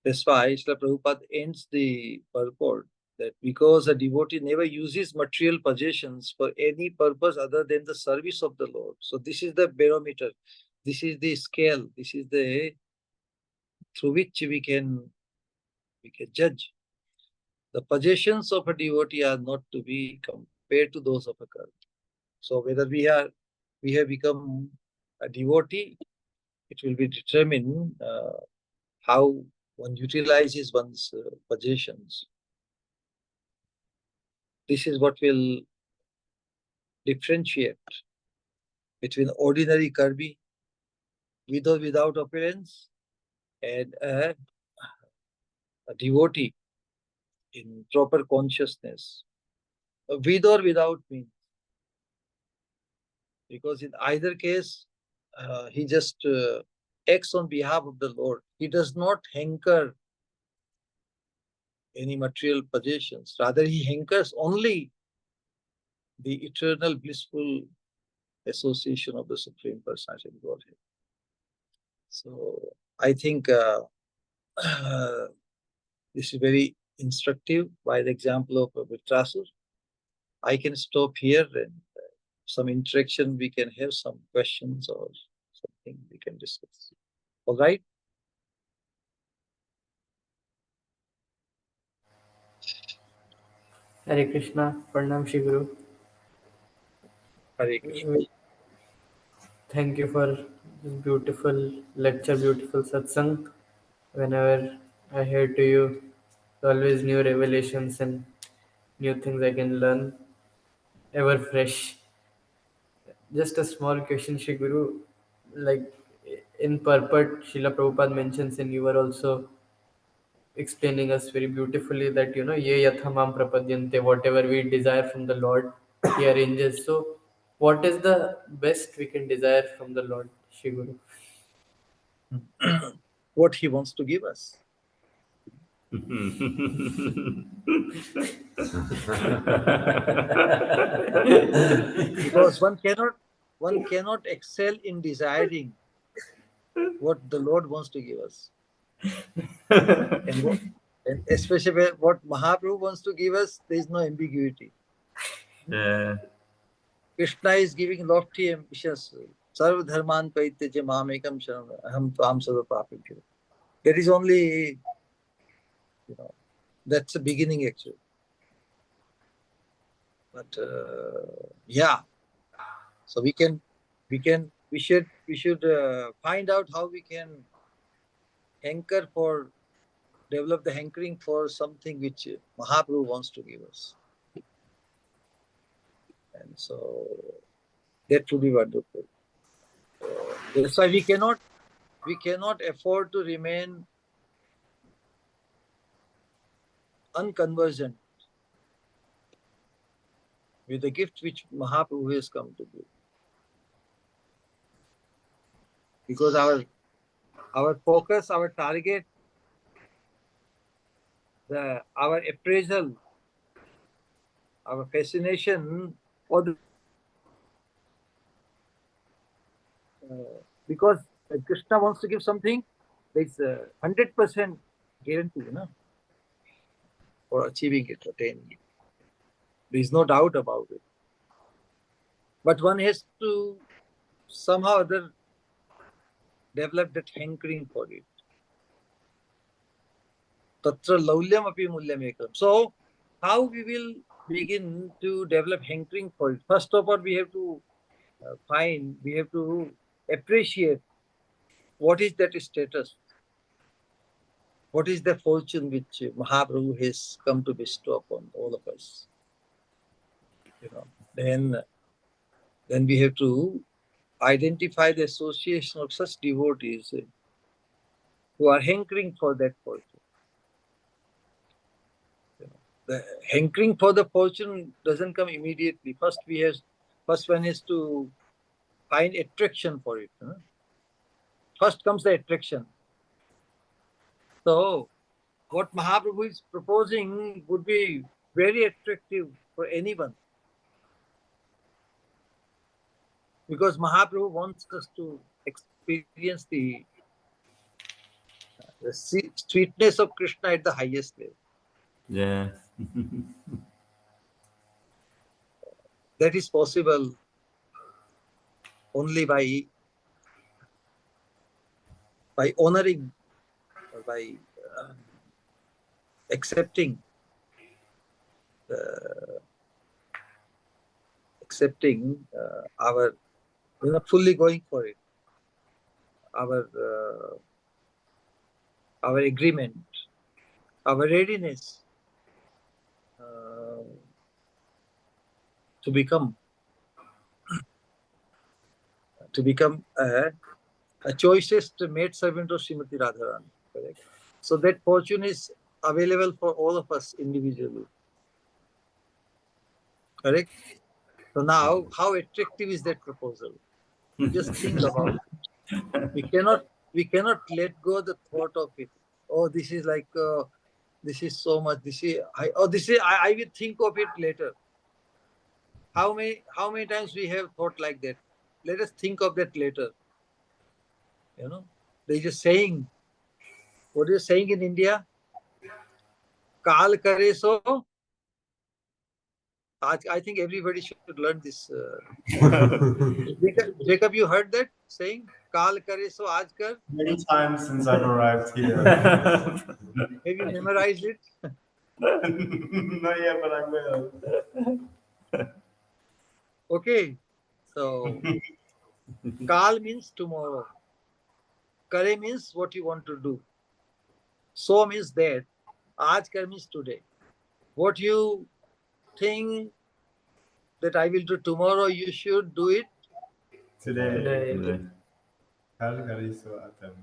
that's why Srila Prabhupada ends the purport that because a devotee never uses material possessions for any purpose other than the service of the Lord. So this is the barometer, this is the scale, this is the through which we can judge. The possessions of a devotee are not to be compared to those of a cult. So whether we have become a devotee, it will be determined how one utilizes one's possessions. This is what will differentiate between ordinary karmi, with or without opulence, and a devotee in proper consciousness, with or without means. Because in either case, he just acts on behalf of the Lord. He does not hanker any material possessions. Rather, he hankers only the eternal blissful association of the Supreme Personality of Godhead. So I think this is very instructive by the example of Vṛtrāsura. I can stop here and some interaction we can have, some questions or something we can discuss. All right? Hare Krishna, Pranam Shri Guru. Hare Krishna. Thank you for this beautiful lecture, beautiful satsang. Whenever I hear to you, always new revelations and new things I can learn, ever fresh. Just a small question, Shri Guru. Like in purport, Srila Prabhupada mentions, and you were also explaining us very beautifully that ye yathamam prapadyante, whatever we desire from the Lord, He arranges. So, what is the best we can desire from the Lord, Shri Guru? What He wants to give us. Because one cannot excel in desiring what the Lord wants to give us. And especially what Mahaprabhu wants to give us, there is no ambiguity. Yeah. Krishna is giving lofty ambitions. Sarva dharman paityaja mamekam sharanam aham tvam sarva papibhyo. That is only, that's the beginning actually. But yeah, so we should find out how we can develop the hankering for something which Mahaprabhu wants to give us. And so that would be wonderful. That's why we cannot afford to remain unconversant with the gift which Mahaprabhu has come to give. Because our focus, our target, our appraisal, our fascination, or because Krishna wants to give something, there's a 100% guarantee, for achieving it, attaining it. There is no doubt about it. But one has to somehow or other develop that hankering for it. Tatra laulyam api mulyam ekam. So, how we will begin to develop hankering for it? First of all, we have to appreciate what is that status, what is the fortune which Mahaprabhu has come to bestow upon all of us. Then we have to identify the association of such devotees who are hankering for that fortune. The hankering for the fortune doesn't come immediately. First one has to find attraction for it. First comes the attraction. So, what Mahaprabhu is proposing would be very attractive for anyone. Because Mahaprabhu wants us to experience the sweetness of Krishna at the highest level. Yeah. That is possible only by honoring or by accepting our, fully going for it, our agreement, our readiness to become a choicest maid servant of Srimati Radharani. Correct. So that fortune is available for all of us individually. Correct. So now, how attractive is that proposal? Just think about it. We cannot let go the thought of it. Oh, this is like this is so much. I will think of it later. How many times we have thought like that? Let us think of that later. They just saying. What is saying in India? Kal kare so. I think everybody should learn this. Jacob, you heard that saying? Kal kare so aaj kar. Many times since I've arrived here. Have you memorized it? No, yeah, but I will. Okay, so Kal means tomorrow. Kare means what you want to do. So means that. Aaj kar means today. What you think that I will do tomorrow, you should do it. Today. Kal kari so atam.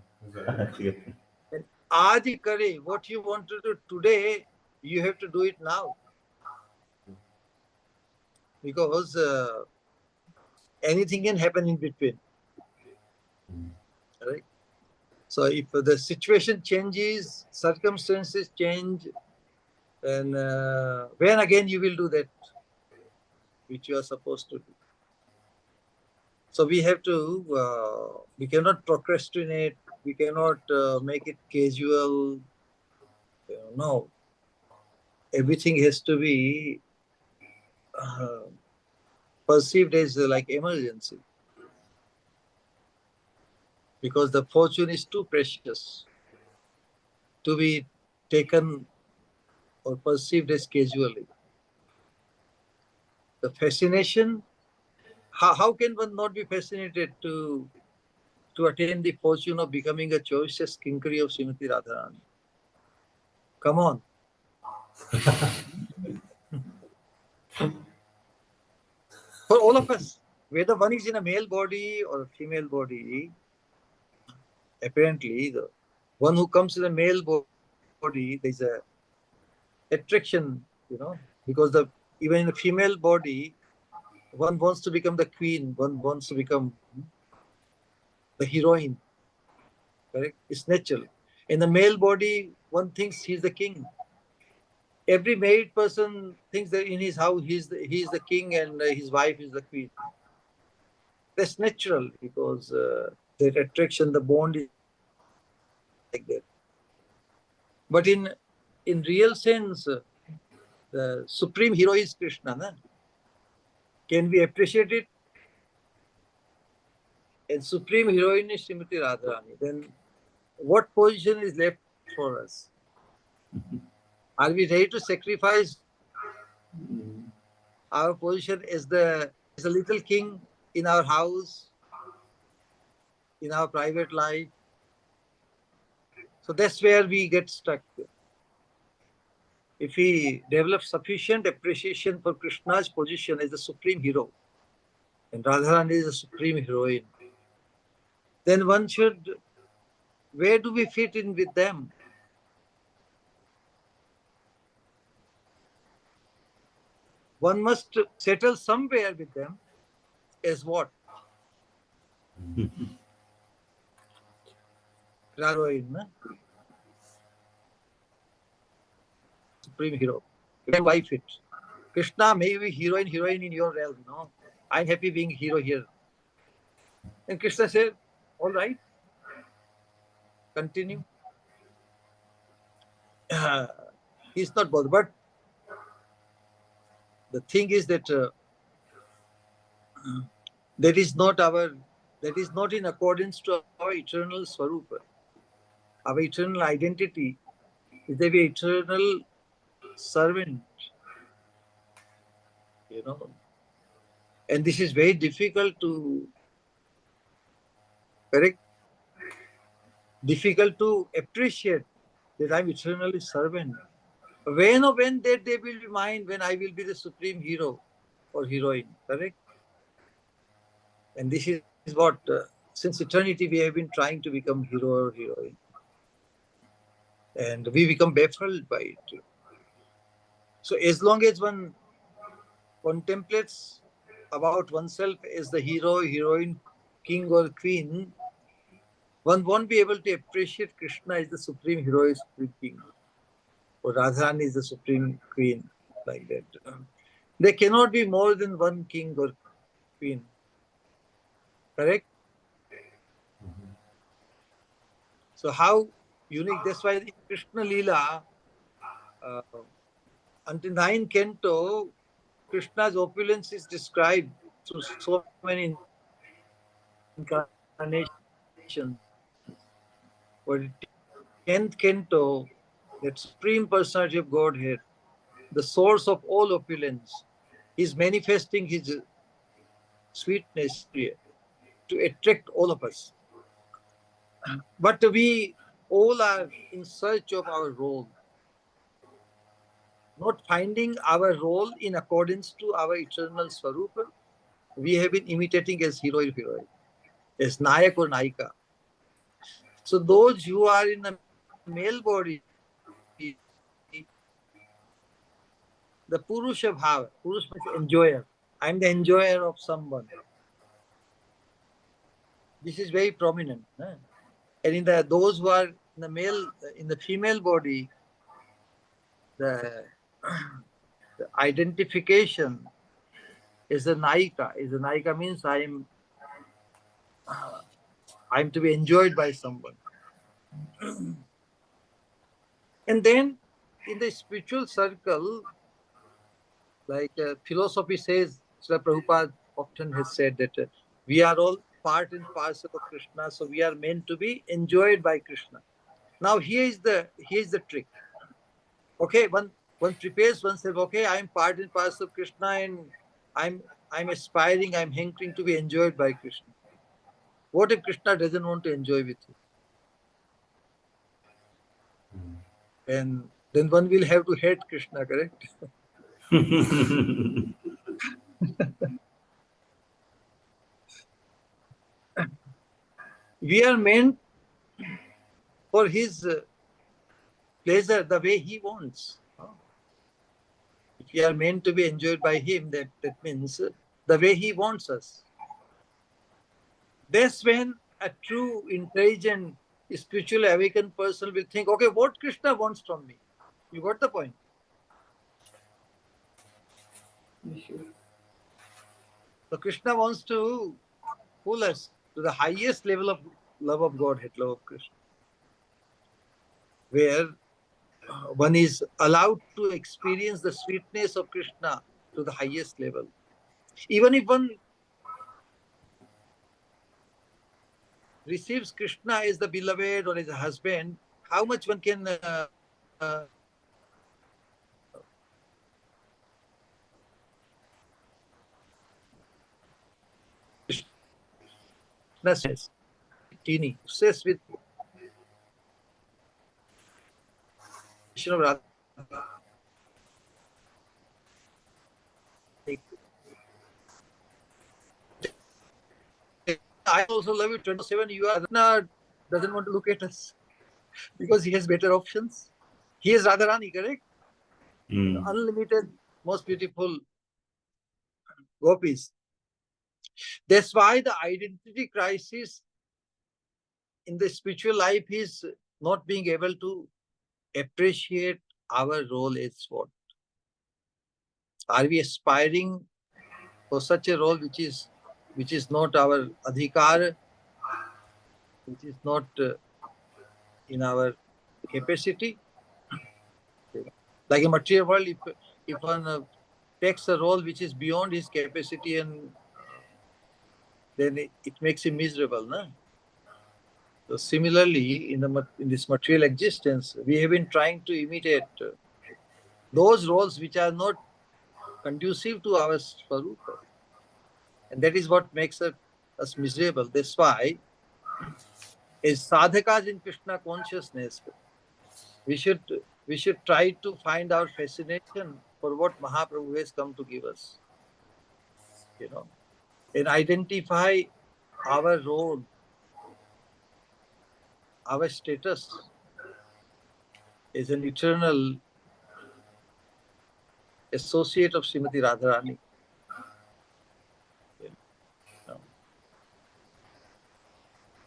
And aaj kare, what you want to do today, you have to do it now. Because anything can happen in between. Right? So if the situation changes, circumstances change, then when again you will do that which you are supposed to do. So we have to, we cannot procrastinate, we cannot make it casual. No, everything has to be perceived as like emergency. Because the fortune is too precious to be taken or perceived as casually. The fascination, how can one not be fascinated to attain the fortune of becoming a choicest kinkari of Srimati Radharani? Come on. For all of us, whether one is in a male body or a female body, apparently the one who comes in a male body, there's a attraction, because even in the female body, one wants to become the queen, one wants to become the heroine. Correct? It's natural. In the male body, one thinks he's the king. Every married person thinks that in his house he is the king and his wife is the queen. That's natural because that attraction, the bond is like that. But in real sense, the supreme hero is Krishna. Na? Can we appreciate it? And supreme heroine is Srimati Radharani. Then what position is left for us? Are we ready to sacrifice our position as a little king in our house, in our private life? So that's where we get stuck. If we develop sufficient appreciation for Krishna's position as the supreme hero, and Radharani is the supreme heroine, then one should, where do we fit in with them? One must settle somewhere with them as what? Heroine, na? Supreme hero. Where do I fit? Krishna may be heroine in your realm, no? I'm happy being hero here. And Krishna said, all right, continue. He's not bothered. But the thing is that that is not in accordance to our eternal Swarupa. Our eternal identity is that we eternal servant, And this is very difficult to correct, difficult to appreciate that I'm eternally servant. When that day will be mine, when I will be the supreme hero or heroine, correct? And this is what, since eternity, we have been trying to become hero or heroine. And we become baffled by it. So as long as one contemplates about oneself as the hero, heroine, king or queen, one won't be able to appreciate Krishna as the supreme hero, supreme king, or Radharani is the supreme queen, like that. There cannot be more than one king or queen. Correct? So how unique, that's why in Krishna Leela, until 9th canto, Krishna's opulence is described through so many incarnations. But in 10th canto, that supreme personality of Godhead the source of all opulence. He's manifesting his sweetness here to attract all of us. But we all are in search of our role, not finding our role in accordance to our eternal Swarupa. We have been imitating as hero or heroine, as Nayak or Naika. So those who are in the male body, the Purusha Bhava, Purusha means enjoyer. I'm the enjoyer of someone. This is very prominent. And in those who are in the female body, the identification is a Naika. Is a Naika means I'm to be enjoyed by someone. And then in the spiritual circle, like philosophy says, Srila Prabhupada often has said that we are all part and parcel of Krishna, so we are meant to be enjoyed by Krishna. Now here is the trick. Okay, one prepares oneself. Okay, I am part and parcel of Krishna, and I'm aspiring, I'm hankering to be enjoyed by Krishna. What if Krishna doesn't want to enjoy with you? And then one will have to hate Krishna, correct? We are meant for his pleasure the way he wants. If we are meant to be enjoyed by him, that means the way he wants us. That's when a true, intelligent, spiritually awakened person will think, okay, what Krishna wants from me? You got the point? So Krishna wants to pull us to the highest level of love of Godhead, love of Krishna, where one is allowed to experience the sweetness of Krishna to the highest level. Even if one receives Krishna as the beloved or as a husband, how much one can Krishna says, teeny, obsessed with Krishna Radha. I also love you 27. You are Krishna doesn't want to look at us because he has better options. He is Radharani, correct? Unlimited, most beautiful gopis. That's why the identity crisis in the spiritual life is not being able to appreciate our role as what. Are we aspiring for such a role which is not our adhikar, which is not in our capacity? Like in material world, if one takes a role which is beyond his capacity, and then it makes him miserable, no? So similarly, in this material existence, we have been trying to imitate those roles which are not conducive to our Swarupa. And that is what makes us miserable. That's why, as sadhakas in Krishna consciousness, we should try to find our fascination for what Mahaprabhu has come to give us. And identify our role, our status as an eternal associate of Srimati Radharani.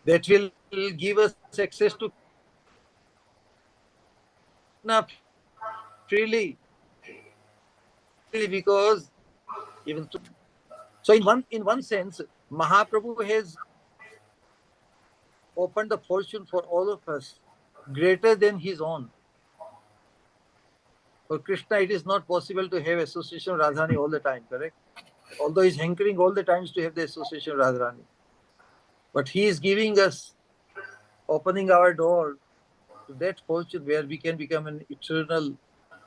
That will give us access to Krishna freely, because even so, in one sense, Mahaprabhu has opened the fortune for all of us, greater than his own. For Krishna, it is not possible to have association of Radharani all the time, correct? Although he's hankering all the times to have the association of Radharani. But he is giving us, opening our door to that fortune where we can become an eternal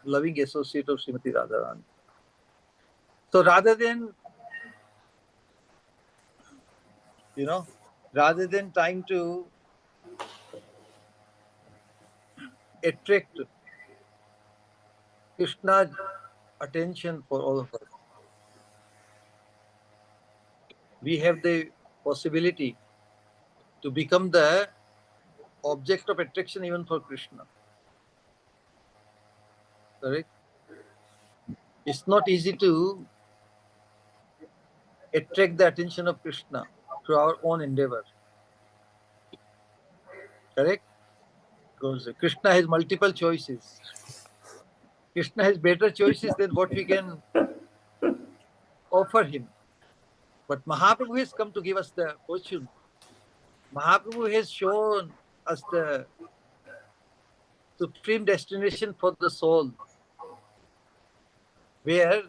loving associate of Srimati Radharani. So rather than, rather than trying to attract Krishna's attention for all of us, we have the possibility to become the object of attraction even for Krishna. Correct? It's not easy to attract the attention of Krishna through our own endeavor. Correct? Because Krishna has multiple choices. Krishna has better choices than what we can offer him. But Mahaprabhu has come to give us the fortune. Mahaprabhu has shown us the supreme destination for the soul, where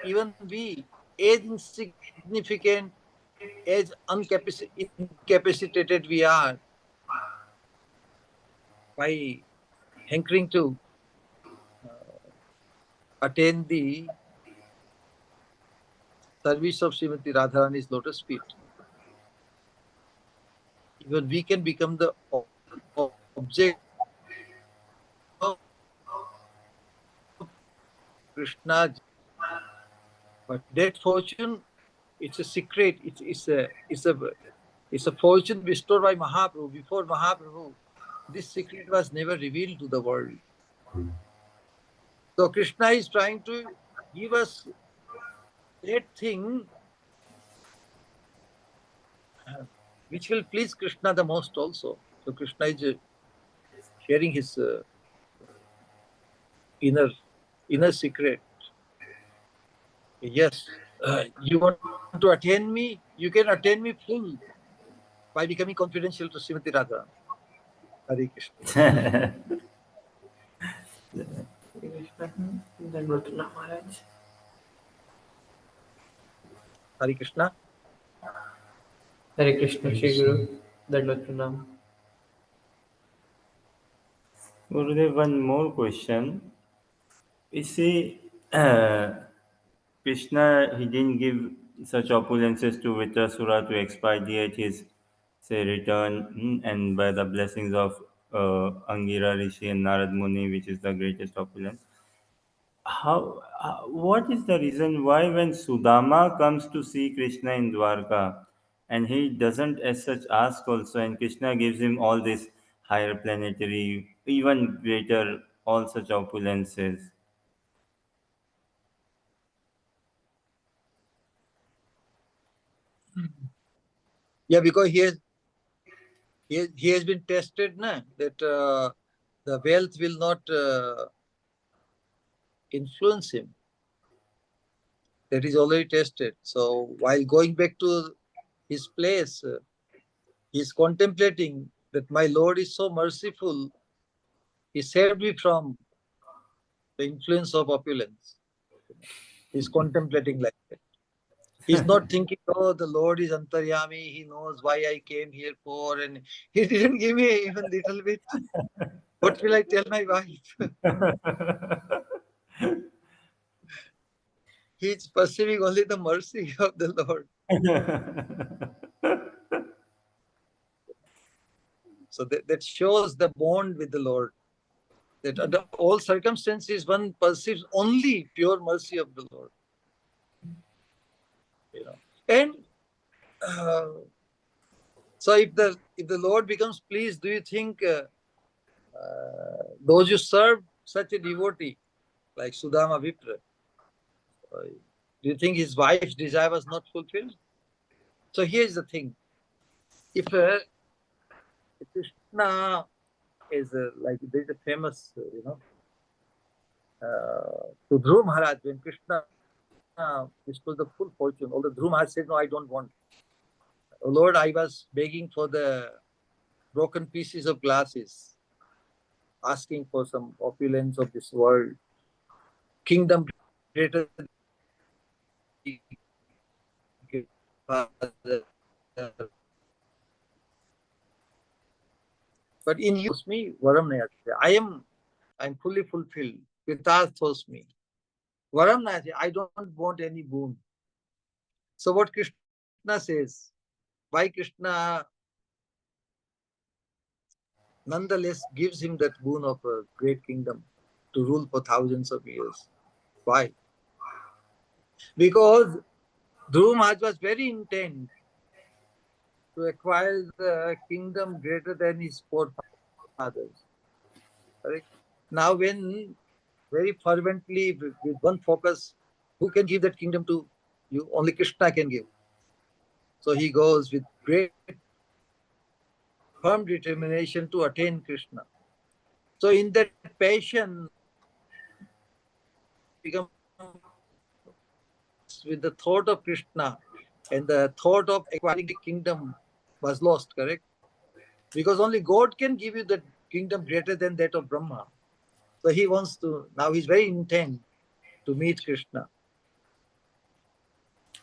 even we, as insignificant, as incapacitated we are, by hankering to attain the service of Srimati Radharani's lotus feet, even we can become the object of Krishna. But that fortune, it's a secret. It's a fortune bestowed by Mahaprabhu. Before Mahaprabhu, this secret was never revealed to the world. So Krishna is trying to give us that thing which will please Krishna the most also. So Krishna is sharing his inner secret. Yes, you want to attain me? You can attain me full by becoming confidential to Srimati Radha. Hare Krishna. Hare Krishna. Hare Krishna, Shri Guru. Dandavat Pranam. Gurudev, one more question. You see, Krishna, he didn't give such opulences to Vṛtrāsura to expedite his, say, return, and by the blessings of Angira Rishi and Narad Muni, which is the greatest opulence. What is the reason why when Sudama comes to see Krishna in Dwarka, and he doesn't as such ask also, and Krishna gives him all this higher planetary, even greater, all such opulences? Yeah, because he has been tested, that the wealth will not influence him. That is already tested. So while going back to his place, he is contemplating that my Lord is so merciful. He saved me from the influence of opulence. He's contemplating like that. He's not thinking, oh, the Lord is Antaryami. He knows why I came here for, and he didn't give me even little bit. What will I tell my wife? He's perceiving only the mercy of the Lord. So that shows the bond with the Lord. That under all circumstances, one perceives only pure mercy of the Lord. And so if the Lord becomes pleased, do you think those who serve such a devotee like Sudama Vipra, do you think his wife's desire was not fulfilled? So here's the thing. If Krishna is like, there's a famous, to Dhruv Maharaj, when Krishna bestowed the full fortune, although Dhruv Maharaj said, no, I don't want. Oh, Lord, I was begging for the broken pieces of glasses, asking for some opulence of this world, kingdom greater than Father. But in you, me, Varam Nayat. I'm fully fulfilled. Kritārthosmi. Varam nāti, I don't want any boon. So what Krishna says, why Krishna nonetheless gives him that boon of a great kingdom to rule for thousands of years? Why? Because Dhruva Maharaj was very intent to acquire the kingdom greater than his forefathers. Correct? Now when very fervently, with one focus, who can give that kingdom to you? Only Krishna can give. So he goes with great firm determination to attain Krishna. So in that passion, become with the thought of Krishna, and the thought of acquiring the kingdom was lost, correct? Because only God can give you the kingdom greater than that of Brahma. So he wants to, now he's very intent to meet Krishna.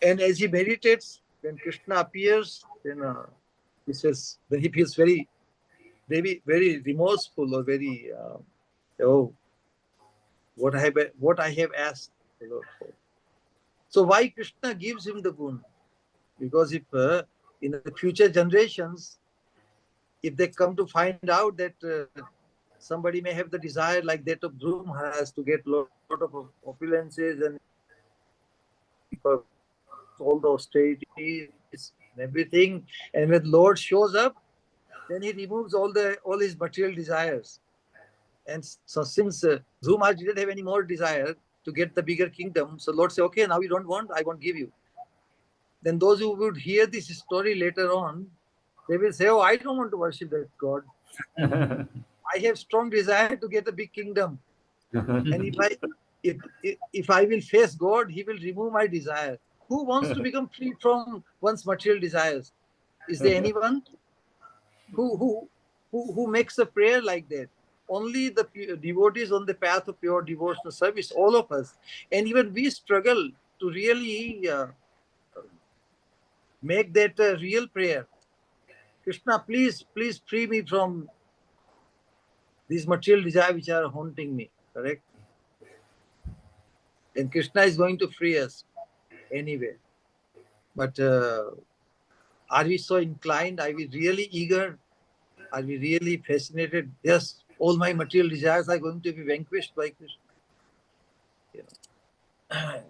And as he meditates, when Krishna appears, then he says, then he feels very, very remorseful, or very, oh, what I have asked the Lord for. So why Krishna gives him the boon? Because if in the future generations, if they come to find out that somebody may have the desire like that of Dhruva Maharaj to get a lot of opulences and for all the austerities and everything, and when Lord shows up, then he removes all his material desires. And so since Dhruva Maharaj didn't have any more desire to get the bigger kingdom, so Lord said, okay, now you don't want, I won't give you. Then those who would hear this story later on, they will say, oh, I don't want to worship that God. I have strong desire to get a big kingdom. And if I will face God, he will remove my desire. Who wants to become free from one's material desires? Is there anyone who makes a prayer like that? Only the devotees on the path of pure devotional service, all of us. And even we struggle to really make that a real prayer. Krishna, please free me from these material desires which are haunting me. Correct? And Krishna is going to free us anyway. But are we so inclined? Are we really eager? Are we really fascinated? Yes, all my material desires are going to be vanquished by Krishna. You know.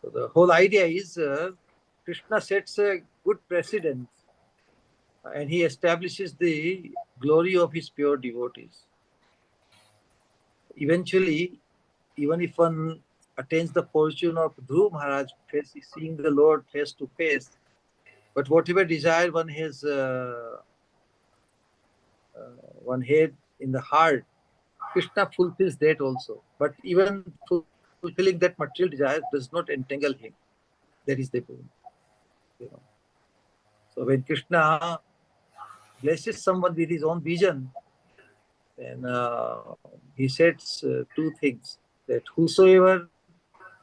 So the whole idea is Krishna sets a good precedent, and he establishes the glory of his pure devotees. Eventually, even if one attains the fortune of Dhruva Maharaj, seeing the Lord face to face, but whatever desire one has, one had in the heart, Krishna fulfills that also. But even fulfilling that material desire does not entangle him. That is the boon. You know. So when Krishna blesses someone with his own vision, then he says two things: that whosoever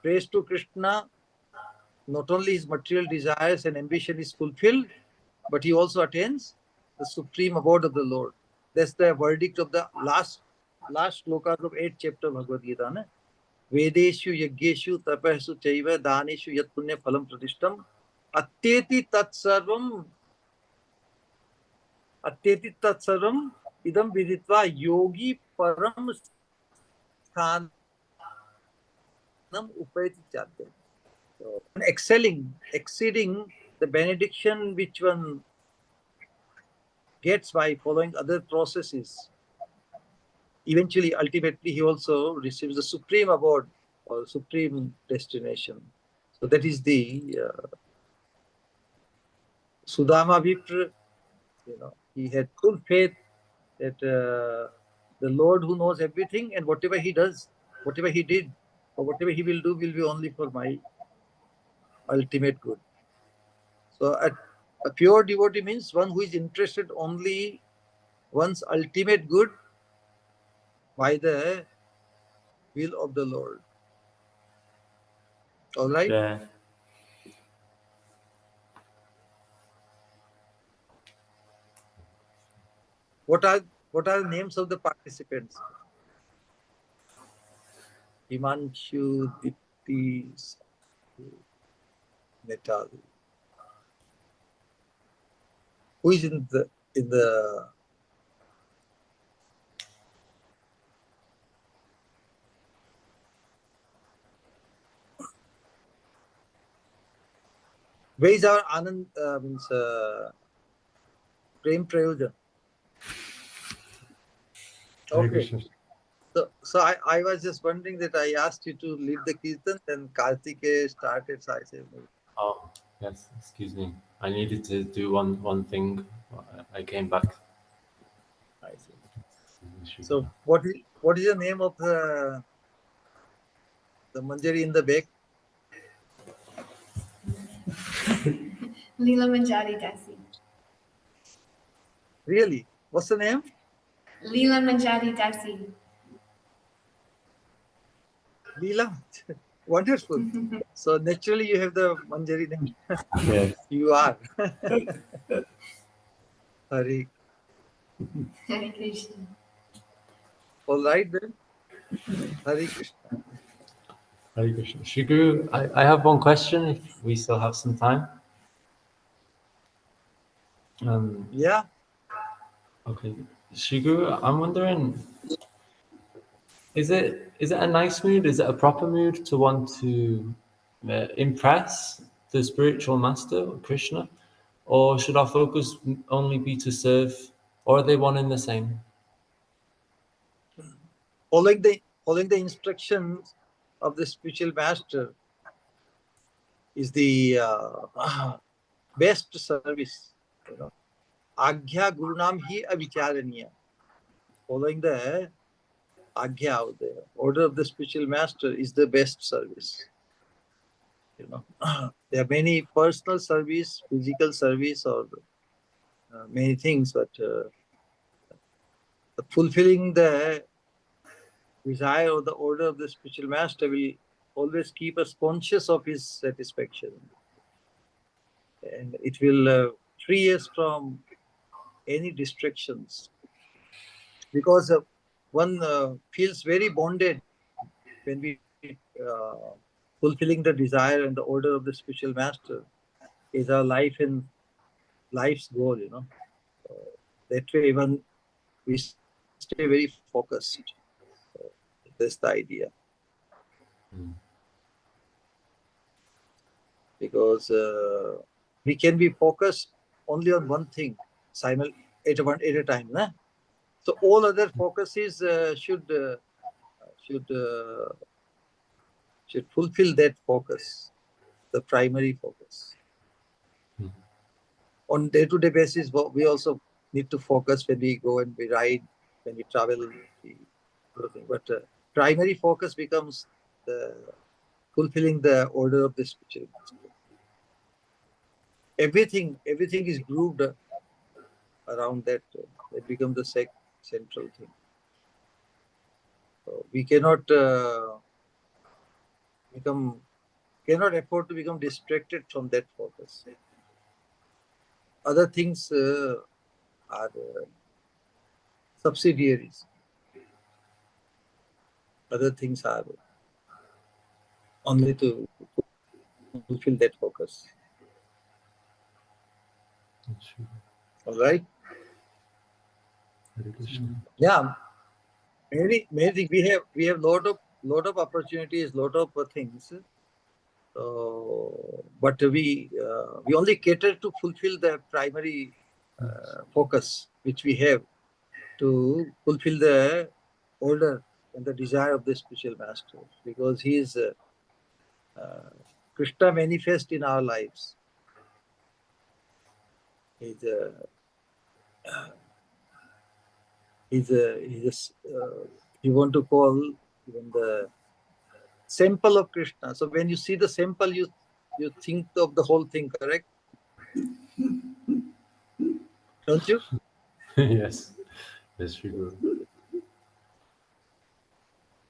prays to Krishna, not only his material desires and ambition is fulfilled, but he also attains the supreme abode of the Lord. That's the verdict of the last shlokas of 8th chapter of Bhagavad Gita. Ne? Vedeshu yaggeshu tapashu chaiva daneshu yat punya phalam pratishtam atyeti tatsarvam idam viditva yogi param sthanam upayati chatyam. So, exceeding the benediction which one gets by following other processes, eventually, ultimately, he also receives the supreme abode or supreme destination. So that is the Sudama Vṛtra. You know, he had full faith that the Lord who knows everything, and whatever he does, whatever he did, or whatever he will do will be only for my ultimate good. So a pure devotee means one who is interested only one's ultimate good by the will of the Lord. All right? Yeah. What are the names of the participants? Himanshu Dipti Metal. Who is in the where is our Anand Prem Prayojan? Hare Okay. Krishna. So I was just wondering that I asked you to lead the Kirtan, then Kartikeya started, so I said, maybe. Oh, yes, excuse me. I needed to do one thing. I came back. I see. So what is the name of the Manjari in the back? Leela Manjari Dasi. Really? What's the name? Leela Manjari Dasi. Leela. Wonderful. So naturally you have the Manjari name. Yes. You are. Hari. Hare Krishna. All right then. Hari Krishna. Hare Krishna. Shri Guru, I have one question if we still have some time. Yeah. Okay. Shri Guru, I'm wondering, is it a nice mood? Is it a proper mood to want to impress the spiritual master, Krishna? Or should our focus only be to serve? Or are they one and the same? Following the instructions of the spiritual master is the best service. You know, Agya Gurunam hi avicharaniya. Following the Agya, the order of the spiritual master, is the best service. You know, there are many personal service, physical service, or many things, but fulfilling the desire or the order of the spiritual master will always keep us conscious of his satisfaction. And it will free us from any distractions. Because one feels very bonded when we fulfilling the desire and the order of the spiritual master is our life and life's goal, you know. That way even we stay very focused. That's the idea. Because we can be focused only on one thing at a time. Nah? So all other focuses should fulfill that focus, the primary focus. On day-to-day basis, we also need to focus when we go and we ride, when we travel, but primary focus becomes fulfilling the order of the spiritual master. Everything is grouped around that. It becomes the central thing. So we cannot afford to become distracted from that focus. Other things are subsidiaries. Other things are only to fulfill that focus. All right. Yeah. Many things. We have lot of opportunities, lot of things. But we only cater to fulfill the primary focus which we have to fulfill the order and the desire of the spiritual master, because he is Krishna manifest in our lives. He's you want to call even the sample of Krishna. So when you see the sample, you think of the whole thing, correct? Don't you? Yes, that's true.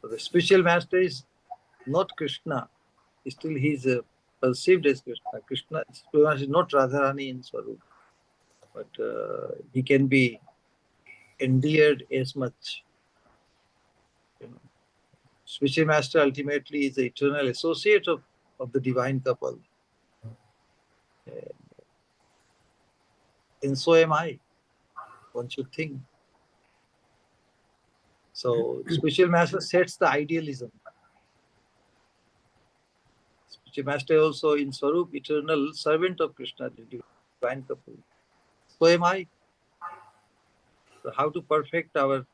So the spiritual master is not Krishna. Still he is perceived as Krishna. Krishna is not Radharani in Swarup, but he can be endeared as much. You know. spiritual master ultimately is the eternal associate of the divine couple. And so am I, one should think. So spiritual master sets the idealism. Spiritual master also in Swarup, eternal servant of Krishna, the divine couple. So am I. So how to perfect our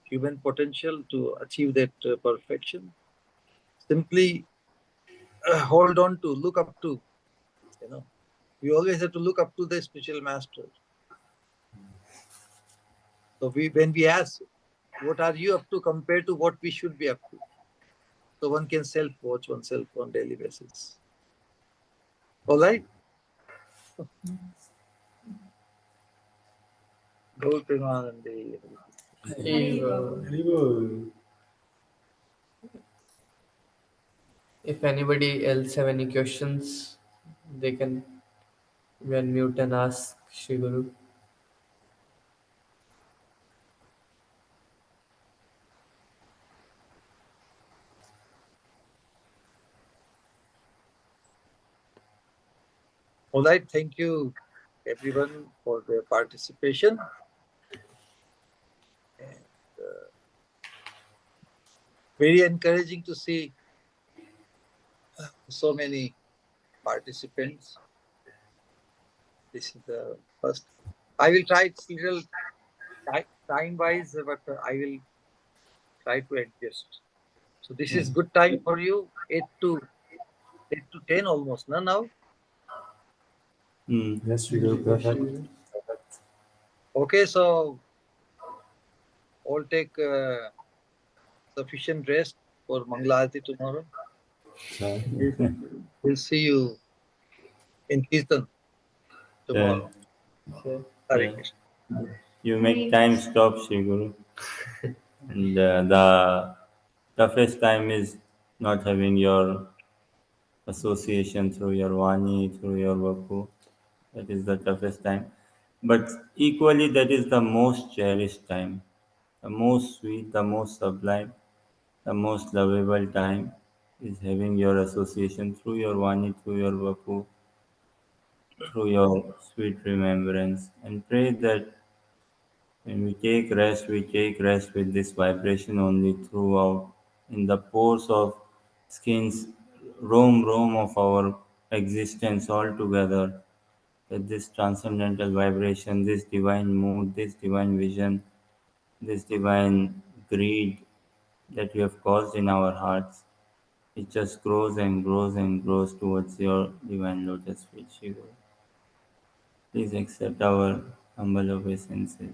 human potential to achieve that perfection? Simply hold on to, look up to, we always have to look up to the spiritual master. So when we ask, what are you up to compared to what we should be up to? So one can self-watch oneself on daily basis. All right? Go Premanande. If anybody else have any questions, they can unmute and ask Shri Guru. All right, thank you everyone for their participation. And very encouraging to see so many participants. This is the first. I will try it's little time-wise, but I will try to adjust. So this is good time for you, 8 to 10 almost, no, now? Yes, we go. Perfect. Okay, so all take sufficient rest for Mangala Arati tomorrow. We'll see you in Kirtan tomorrow. Hare Krishna. You make time stop, Shri Guru. And the toughest time is not having your association through your Vani, through your Vapu. That is the toughest time. But equally, that is the most cherished time, the most sweet, the most sublime, the most lovable time is having your association through your Vani, through your Vapu, through your sweet remembrance. And pray that when we take rest with this vibration only throughout in the pores of skins, roam of our existence all together. That this transcendental vibration, this divine mood, this divine vision, this divine greed that you have caused in our hearts, it just grows and grows and grows towards your divine lotus feet, Shiva. Please accept our humble obeisances.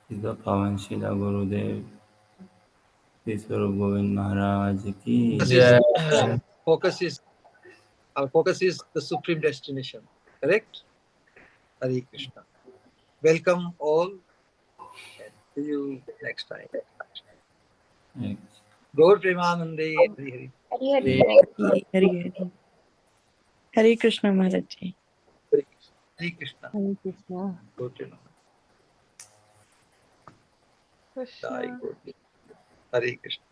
Shiva Pavan Shila Gurudev, Shri Swarup Govind Maharaj ki. Our focus is the supreme destination. Correct? Hare Krishna. Welcome all and see you next time. Thanks. Gaur Premanande. Hari Hari. Hare Krishna Maharaj ji. Hare Krishna. Hare Krishna. Gaur Premanande. Krishna. Hare Krishna.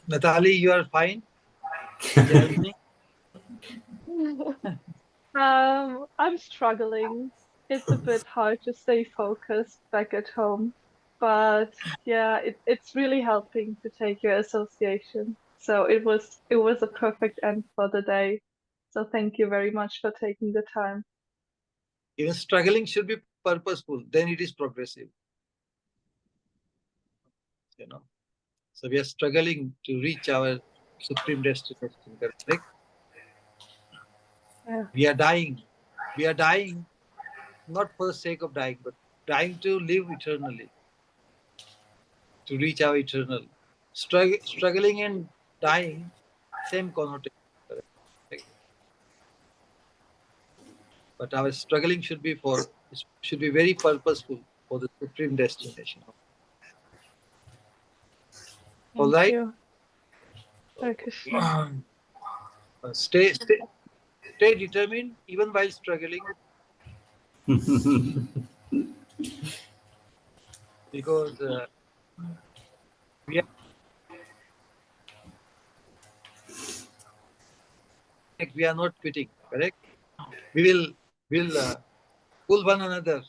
Natali, you are fine? Can you help me? I'm struggling. It's a bit hard to stay focused back at home. But yeah, it's really helping to take your association. So it was a perfect end for the day. So thank you very much for taking the time. Even struggling should be purposeful, then it is progressive. So we are struggling to reach our supreme destination, correct? Yeah. We are dying. We are dying not for the sake of dying, but dying to live eternally, to reach our eternal. Struggling and dying, same connotation. Correct? But our struggling should be very purposeful for the supreme destination. All Thank right. you. Hare Krishna. Stay determined even while struggling. Because we are not quitting, correct? We'll pull one another,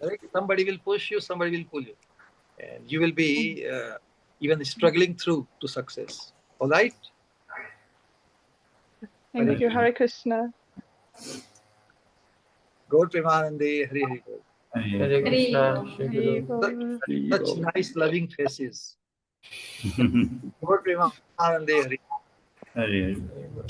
correct? Somebody will push you, somebody will pull you, and you will be even struggling through to success. All right? Thank you, Hare Krishna. Gaur Premanande, Hari Hari Bol. Hare Krishna, Shri Hare Guru. Bol. Such nice loving faces. Gaur Premanande, Hari. Hare Hare Bol.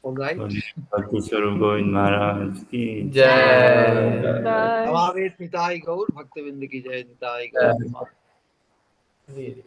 All right? Bhaktisvarupa Govind Maharaj ki Jai. Bye. Hamaret Nitai Gaur, Bhaktavind ki Jai, Nitai Gaur Premanande. Hare